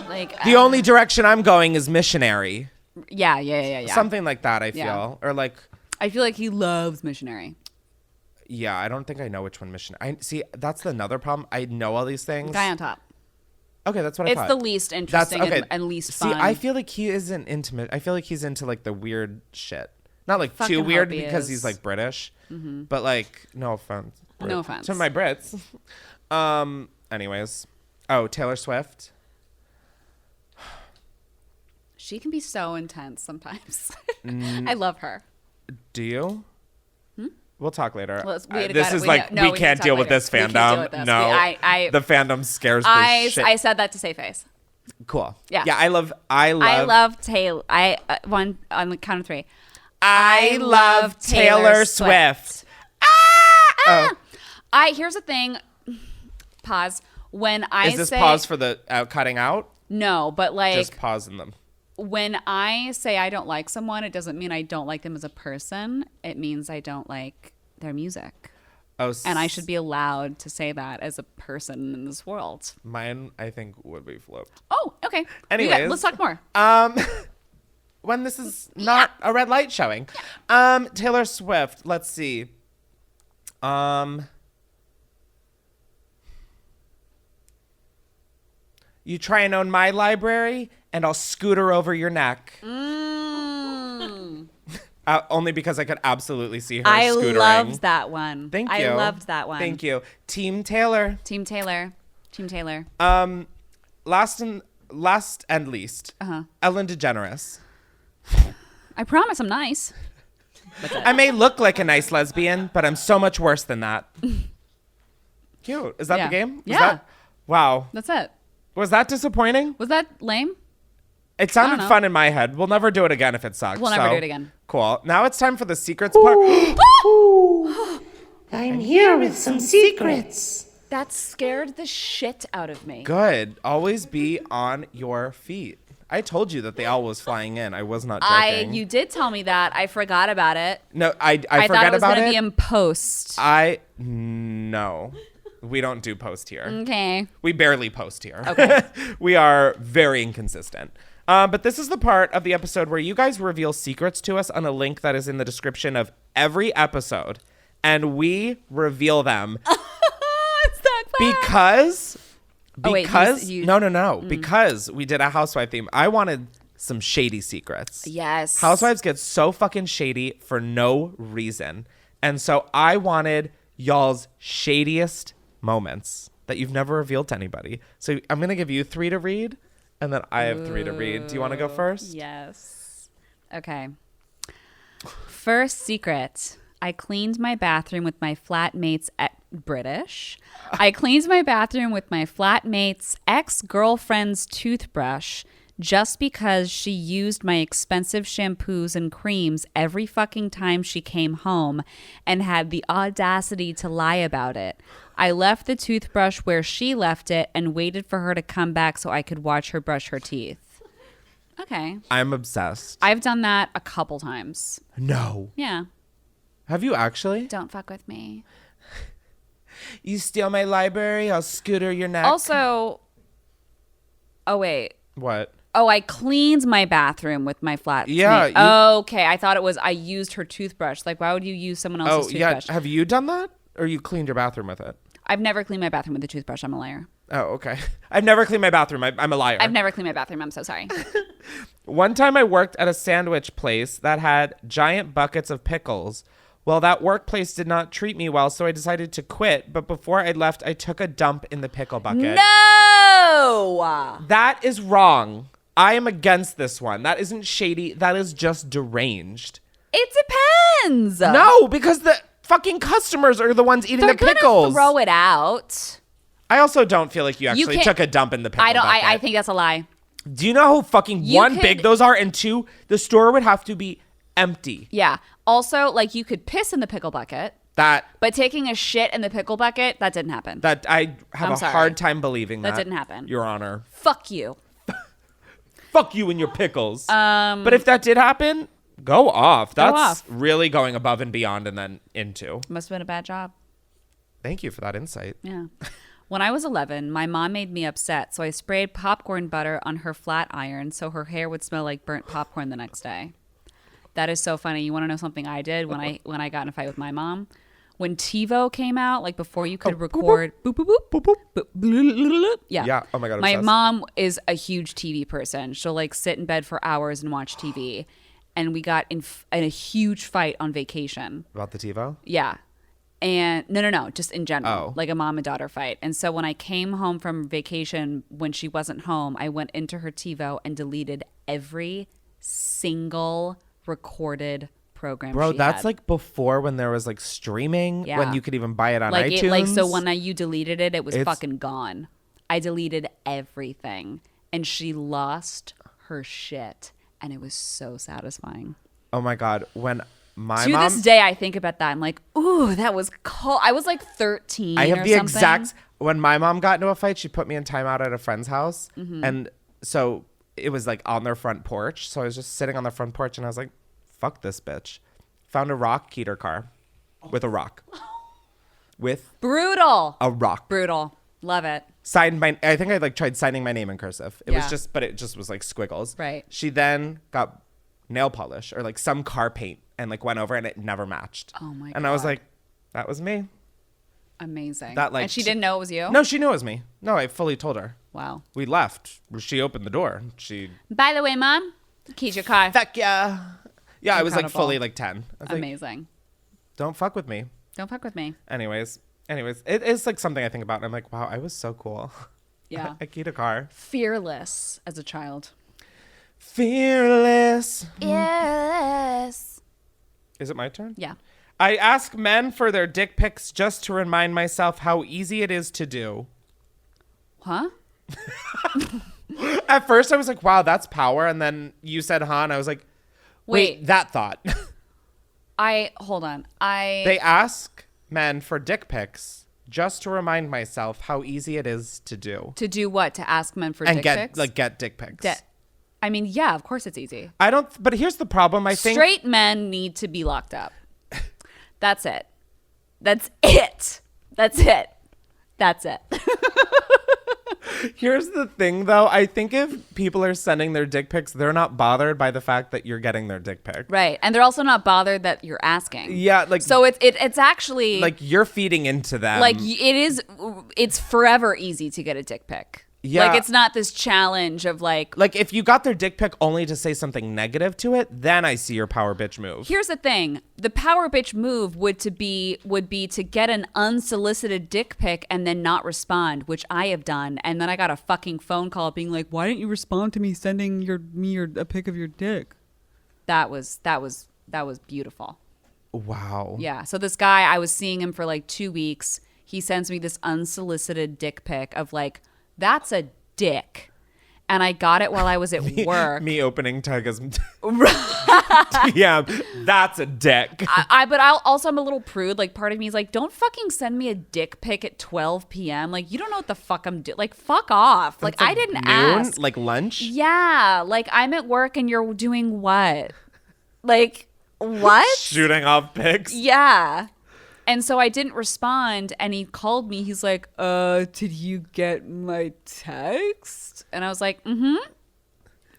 Like. the only direction I'm going is missionary. Yeah. Something like that, I feel. Yeah. Or like, I feel like he loves missionary. yeah, I don't think I know which one missionary. See, that's another problem. I know all these things. Guy on top. Okay, that's what I It's thought. the least interesting and least See, fun. I feel like he isn't intimate. I feel like he's into like the weird shit. Not like Fucking too weird hope he because is. he's like British, but like no offense. No offense. to my Brits. Anyways, Taylor Swift. She can be so intense sometimes. I love her. Do you? We'll talk later. This is like we can't deal with this fandom. No, the fandom scares the shit. I said that to save face. Cool. Yeah. Yeah. I love Taylor. One on the count of 3. I love Taylor Swift. Here's the thing. Pause. When I Is this say pause for the cutting out? no, but like Just pause in them. when I say I don't like someone, it doesn't mean I don't like them as a person. It means I don't like their music. Oh, And I should be allowed to say that as a person in this world. Mine, I think, would be flipped. Oh, okay. Anyways. Let's talk more. When this is not a red light showing. Taylor Swift. Let's see. You try and own my library, and I'll scooter over your neck. Only because I could absolutely see her I scootering. loved that one. Thank you. I loved that one. Thank you. Team Taylor. Team Taylor. Last and least, Ellen DeGeneres. I promise I'm nice. I may look like a nice lesbian, but I'm so much worse than that. Cute. Is that Yeah. the game? Was Yeah. that- wow. That's it. Was that disappointing? Was that lame? It sounded know. fun in my head. We'll never do it again if it sucks. We'll never so- do it again. Cool. Now it's time for the secrets part. I'm here with some secrets. That scared the shit out of me. Good. Always be on your feet. I told you that the owl was flying in. I was not joking. You did tell me that. I forgot about it. No, I I forgot thought it was about gonna it. be in post. No. We don't do post here. Okay. We barely post here. Okay. We are very inconsistent. But this is the part of the episode where you guys reveal secrets to us on a link that is in the description of every episode. And we reveal them It's that fun. because Oh, wait, no. Because we did a housewife theme. I wanted some shady secrets. Yes. Housewives get so fucking shady for no reason. And so I wanted y'all's shadiest moments that you've never revealed to anybody. So I'm going to give you 3 to read, and then I have 3 to read. Do you want to go first? Yes. Okay. First secret. I cleaned my bathroom with my flatmate's British. I cleaned my bathroom with my flatmate's ex-girlfriend's toothbrush just because she used my expensive shampoos and creams every fucking time she came home and had the audacity to lie about it. I left the toothbrush where she left it and waited for her to come back so I could watch her brush her teeth. Okay. I'm obsessed. I've done that a couple times. No. Yeah. Have you actually? Don't fuck with me. You steal my library, I'll scooter your neck. Also, oh wait. What? Oh, I cleaned my bathroom with my flatmate. Yeah, Okay, I thought it was I used her toothbrush. Like, why would you use someone else's Oh, yeah. toothbrush? Have you done that? Or you cleaned your bathroom with it? I've never cleaned my bathroom with a toothbrush. I'm a liar. Oh, okay. I've never cleaned my bathroom. I'm a liar. I've never cleaned my bathroom. I'm so sorry. One time I worked at a sandwich place that had giant buckets of pickles. Well, that workplace did not treat me well, so I decided to quit. But before I left, I took a dump in the pickle bucket. No! That is wrong. I am against this one. That isn't shady. That is just deranged. It depends. No, because the fucking customers are the ones eating They're the pickles. gonna throw it out. I also don't feel like you actually can't- took a dump in the pickle bucket. I think that's a lie. Do you know how fucking You one, could- big those are, and 2, the store would have to be empty. Yeah. Also, like you could piss in the pickle bucket, That but taking a shit in the pickle bucket, that didn't happen. I have I'm a sorry. hard time believing that. That didn't happen. Your Honor. Fuck you. Fuck you and your pickles. But if that did happen, go off. That's off. really going above and beyond and then into. Must have been a bad job. Thank you for that insight. Yeah. When I was 11, my mom made me upset, so I sprayed popcorn butter on her flat iron so her hair would smell like burnt popcorn the next day. That is so funny. You want to know something I did when I got in a fight with my mom? When TiVo came out, like before you could record, boop, boop, boop, boop, boop, boop, yeah. Yeah. Oh my God. My obsessed. mom is a huge TV person. She'll like sit in bed for hours and watch TV. And we got in a huge fight on vacation. About the TiVo? Yeah. And no, just in general, Oh. like a mom and daughter fight. And so when I came home from vacation, when she wasn't home, I went into her TiVo and deleted every single recorded program. Bro, she that's had. like before when there was like streaming, Yeah. when you could even buy it on like iTunes. so when you deleted it, it was It's- fucking gone. I deleted everything, and she lost her shit, and it was so satisfying. Oh my God. When my To mom. this day, I think about that. I'm like, ooh, that was cold. I was like 13. I have or the something. exact. When my mom got into a fight, she put me in timeout at a friend's house. Mm-hmm. And so it was like on their front porch. So I was just sitting on the front porch and I was like, fuck this bitch. Found a rock, keyed her car with a rock. With Brutal. a rock. Brutal. Love it. Signed my, I think I like tried signing my name in cursive. It was Yeah. just, but it just was like squiggles. Right. She then got nail polish or like some car paint and like went over and it never matched. Oh my And I was God. like, that was me. Amazing. That, like, and she didn't know it was you? No, she knew it was me. No, I fully told her. Wow. We left. She opened the door. She. By the way, Mom, key's your car. Fuck yeah. Yeah, I was like Incredible. fully like 10. I was like, Amazing. don't fuck with me. Don't fuck with me. Anyways, it is like something I think about. And I'm like, wow, I was so cool. Yeah. I keyed a car. Fearless as a child. Fearless. Yes. Is it my turn? Yeah. I ask men for their dick pics just to remind myself how easy it is to do. Huh? At first, I was like, wow, that's power. And then you said, huh? And I was like, wait that thought. Hold on. They ask men for dick pics just to remind myself how easy it is to do. To do what? To ask men for And dick pics? get dick pics. I mean, yeah, of course it's easy. But here's the problem. I think Straight men need to be locked up. That's it. That's it. That's it. That's it. Here's the thing, though. I think if people are sending their dick pics, they're not bothered by the fact that you're getting their dick pic. Right. And they're also not bothered that you're asking. Yeah, like so it's actually like you're feeding into them. like it's forever easy to get a dick pic. Yeah. Like it's not this challenge of like if you got their dick pic only to say something negative to it, then I see your power bitch move. Here's the thing. The power bitch move would be to get an unsolicited dick pic and then not respond, which I have done. And then I got a fucking phone call being like, "Why didn't you respond to me sending a pic of your dick?" That was beautiful. Wow. Yeah. So this guy, I was seeing him for like 2 weeks. He sends me this unsolicited dick pic of like, that's a dick. And I got it while I was at work. Me opening Tyga's yeah, that's a dick. But I'm a little prude. Like part of me is like, don't fucking send me a dick pic at 12 p.m. Like you don't know what the fuck I'm doing. Like fuck off. Like I didn't ask. Like lunch? Yeah. Like I'm at work and you're doing what? Like what? Shooting off pics? Yeah. And so I didn't respond, and he called me. He's like, did you get my text? And I was like, mm-hmm.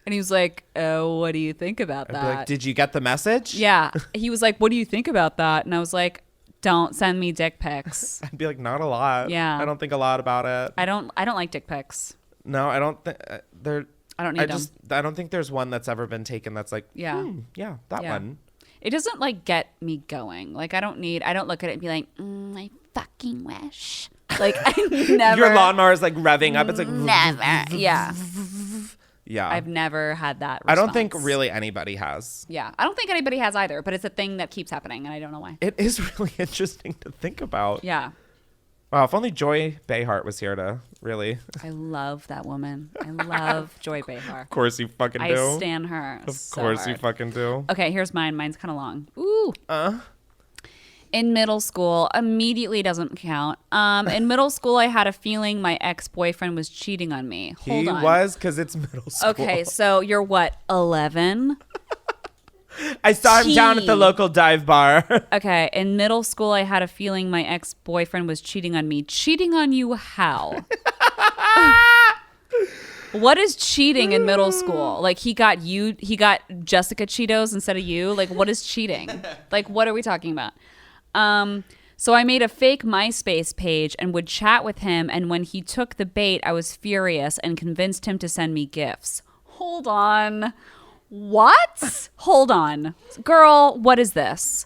And he was like, what do you think about that? I'd be like, did you get the message? Yeah. He was like, what do you think about that? And I was like, don't send me dick pics. I'd be like, not a lot. Yeah. I don't think a lot about it. I don't like dick pics. No, I don't think I don't need them. I don't think there's one that's ever been taken that's like, yeah, that one. It doesn't like get me going. Like I don't look at it and be like, I fucking wish. Like I never. Your lawnmower is like revving up. It's like never. Yeah. Yeah. I've never had that response. I don't think really anybody has. Yeah. I don't think anybody has either, but it's a thing that keeps happening and I don't know why. It is really interesting to think about. Yeah. Wow, if only Joy Behar was here to really. I love that woman. I love Joy Behar. Of course you fucking do. I stan her. Of course you fucking do. Okay, here's mine. Mine's kind of long. Ooh. In middle school, immediately doesn't count. In middle school, I had a feeling my ex-boyfriend was cheating on me. Hold on. He was, because it's middle school. Okay, so you're what, 11? I saw him down at the local dive bar. Okay, in middle school, I had a feeling my ex-boyfriend was cheating on me. Cheating on you how? What is cheating in middle school? Like he got Jessica Cheetos instead of you? Like what is cheating? Like what are we talking about? So I made a fake MySpace page and would chat with him, and when he took the bait, I was furious and convinced him to send me gifts. Hold on. What? Hold on. Girl, what is this?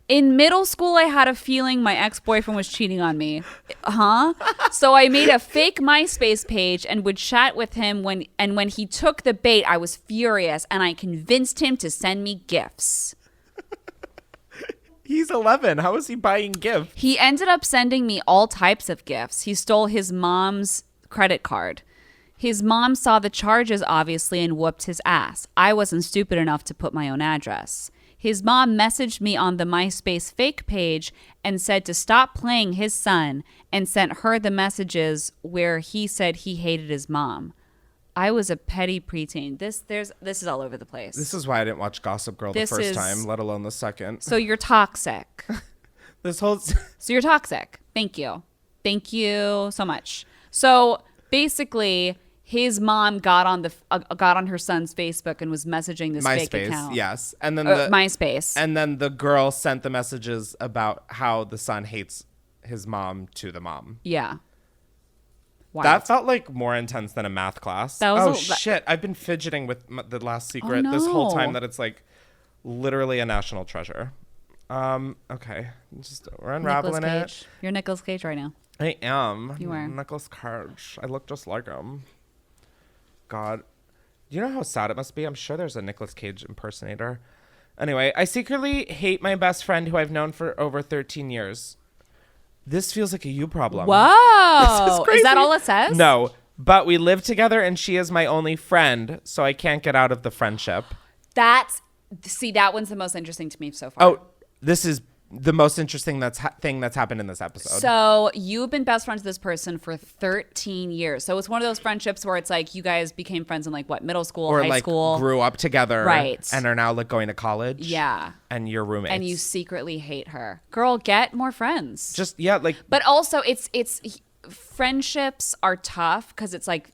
In middle school, I had a feeling my ex-boyfriend was cheating on me. Huh? So I made a fake MySpace page and would chat with him when he took the bait, I was furious and I convinced him to send me gifts. He's 11. How is he buying gifts? He ended up sending me all types of gifts. He stole his mom's credit card. His mom saw the charges, obviously, and whooped his ass. I wasn't stupid enough to put my own address. His mom messaged me on the MySpace fake page and said to stop playing his son and sent her the messages where he said he hated his mom. I was a petty preteen. This is all over the place. This is why I didn't watch Gossip Girl the first time, let alone the second. So you're toxic. So you're toxic. Thank you. Thank you so much. So basically, his mom got on her son's Facebook and was messaging this fake account. Yes, and then MySpace. And then the girl sent the messages about how the son hates his mom to the mom. Yeah. Wild. That felt like more intense than a math class. Shit! I've been fidgeting with The Last Secret this whole time that it's like literally a national treasure. Okay, we're unraveling it. You're Nicolas Cage right now. I am. You are Nicolas Cage. I look just like him. God, you know how sad it must be? I'm sure there's a Nicolas Cage impersonator. Anyway, I secretly hate my best friend who I've known for over 13 years. This feels like a you problem. Whoa. This Is that all it says? No, but we live together and she is my only friend, so I can't get out of the friendship. That one's the most interesting to me so far. Oh, this is the most interesting thing that's happened in this episode. So you've been best friends with this person for 13 years. So it's one of those friendships where it's like you guys became friends in like what, middle school, or high like school, grew up together, right? And are now like going to college. Yeah, and you're roommates, and you secretly hate her. Girl, get more friends. Just like. But also, it's friendships are tough because it's like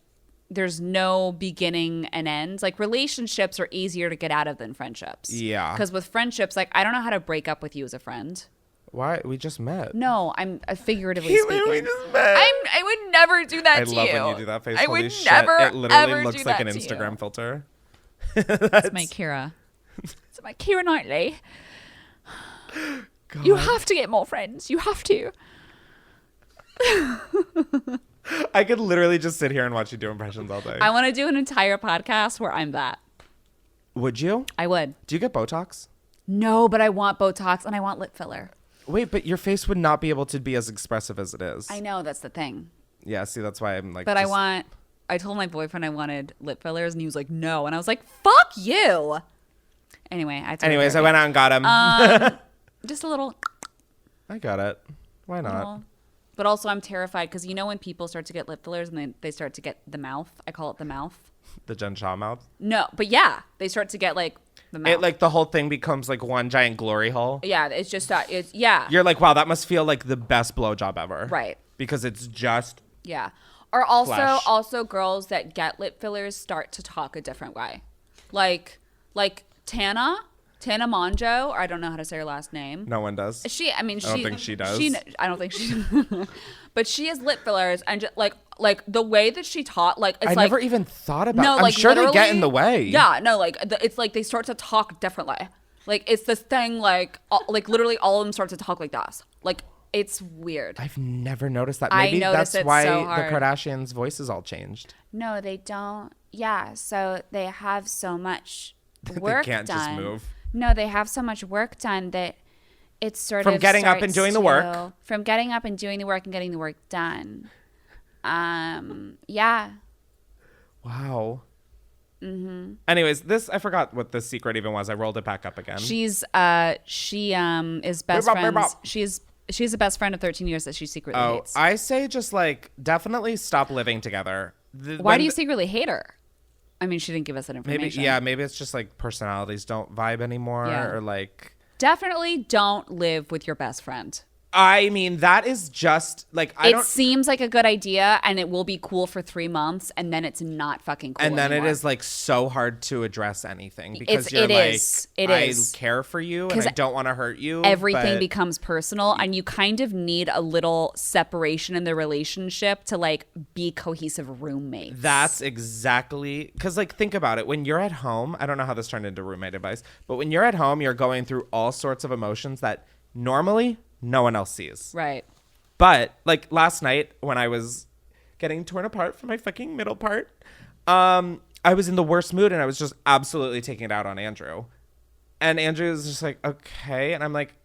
there's no beginning and end. Like relationships are easier to get out of than friendships. Yeah, because with friendships, like I don't know how to break up with you as a friend. Why? We just met. No, I'm figuratively speaking. We just met. I would never do that to you. I love when you do that face. I Holy would shit. never, It literally ever looks do like that an to Instagram you. filter. It's my Kira. It's my Kira Knightley. God. You have to get more friends. You have to. I could literally just sit here and watch you do impressions all day. I want to do an entire podcast where I'm that. Would you? I would. Do you get Botox? No, but I want Botox and I want lip filler. Wait, but your face would not be able to be as expressive as it is. I know, that's the thing. Yeah, see, that's why I'm like. But I told my boyfriend I wanted lip fillers and he was like, no. And I was like, fuck you. Anyway, I went out and got him. Just a little. I got it. Why not? Little. But also I'm terrified because you know when people start to get lip fillers and they start to get the mouth? I call it the mouth. The Jen Shaw mouth? No, but yeah, they start to get like the mouth. It like the whole thing becomes like one giant glory hole. Yeah, it's just that yeah. You're like, wow, that must feel like the best blowjob ever. Right. Because it's just. Yeah. Or flesh. also girls that get lip fillers start to talk a different way. Like Tana Mongeau, or I don't know how to say her last name. No one does. I don't think she does. I don't think she but she has lip fillers and just like the way that she taught, like it's I like never even thought about no, I'm like sure they get literally- in the way. Yeah, no, like it's like they start to talk differently. Like it's this thing like literally all of them start to talk like that. Like it's weird. I've never noticed that. I Maybe noticed that's it why so the hard. Kardashians' voices all changed. No, they don't. Yeah, so they have so much work They can't done. just move. No, they have so much work done that it's sort From of getting up and starts doing the work. From getting up and doing the work and getting the work done. Yeah. Wow. Mm-hmm. Anyways, I forgot what the secret even was. I rolled it back up again. She is best friends. She's the best friend of 13 years that she secretly hates. I say just like definitely stop living together. Why do you secretly hate her? I mean, she didn't give us that information. Maybe it's just like personalities don't vibe anymore, Yeah. or like. Definitely don't live with your best friend. I mean, that is just like It seems like a good idea, and it will be cool for 3 months, and then it's not fucking cool. And then anymore. it is like so hard to address anything because It is. I care for you and I don't want to hurt you. Everything but becomes personal, and you kind of need a little separation in the relationship to like be cohesive roommates. That's exactly because like think about it. When you're at home, I don't know how this turned into roommate advice, but when you're at home, you're going through all sorts of emotions that normally no one else sees. Right. But like last night when I was getting torn apart from my fucking middle part, I was in the worst mood and I was just absolutely taking it out on Andrew. And Andrew was just like, okay. And I'm like,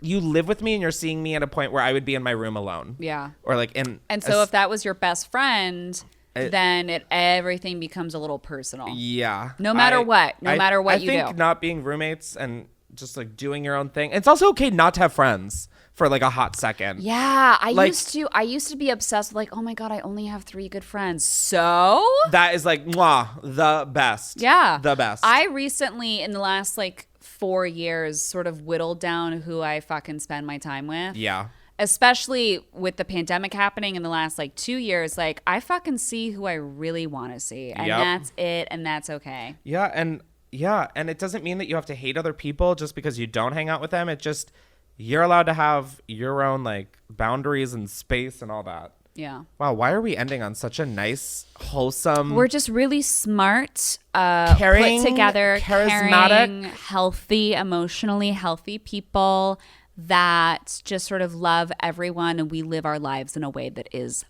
you live with me and you're seeing me at a point where I would be in my room alone. Yeah. Or like And so if that was your best friend, then everything becomes a little personal. Yeah. No matter what you I do. think not being roommates and just like doing your own thing. It's also okay not to have friends for like a hot second. Yeah, I Like- used to be obsessed with like, oh my God, I only have 3 good friends. So That is like, mwah, the best. yeah, The best. I recently, in the last like 4 years, sort of whittled down who I fucking spend my time with. Yeah. Especially with the pandemic happening in the last like 2 years, like I fucking see who I really want to see, and Yep. that's it, and that's okay. Yeah, and it doesn't mean that you have to hate other people just because you don't hang out with them. It just you're allowed to have your own like boundaries and space and all that. Yeah. Wow, why are we ending on such a nice, wholesome? We're just really smart, Caring, put together, charismatic. caring, healthy, emotionally healthy people that just sort of love everyone, and we live our lives in a way that is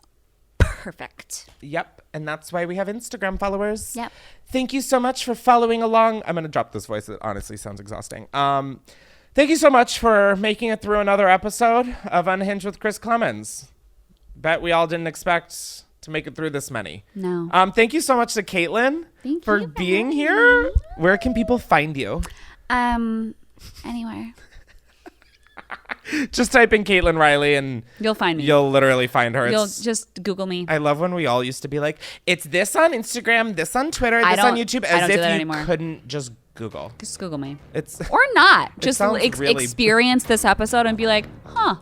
perfect. Yep. And that's why we have Instagram followers. Yep. Thank you so much for following along. I'm going to drop this voice. It honestly sounds exhausting. Thank you so much for making it through another episode of Unhinged with Chris Klemens. Bet we all didn't expect to make it through this many. No. Thank you so much to Caitlin for being here. Where can people find you? Anywhere. Just type in Caitlin Reilly and You'll find me. You'll literally find her. You'll just Google me. I love when we all used to be like, it's this on Instagram, this on Twitter, this on YouTube, I as don't do if that you anymore. couldn't just Google. Just Google me. It's Or not. Just sounds really- experience this episode and be like, huh,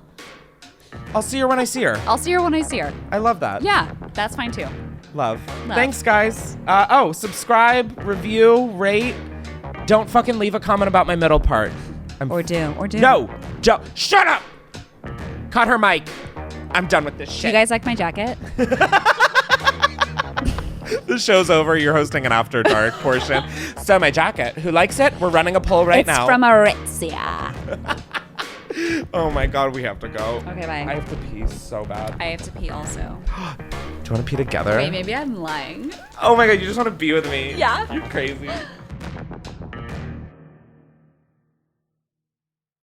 I'll see her when I see her. I'll see her when I see her. I love that. Yeah, that's fine too. Love. Thanks, guys. Subscribe, review, rate. Don't fucking leave a comment about my middle part. Or do. No. Shut up. Cut her mic. I'm done with this Do shit. you guys like my jacket? The show's over. You're hosting an after dark portion. So my jacket. Who likes it? We're running a poll right now. It's from Aritzia. Oh my God, we have to go. Okay, bye. I have to pee so bad. I have to pee also. Do you want to pee together? Wait, maybe I'm lying. Oh my God, you just want to be with me? Yeah. You're crazy.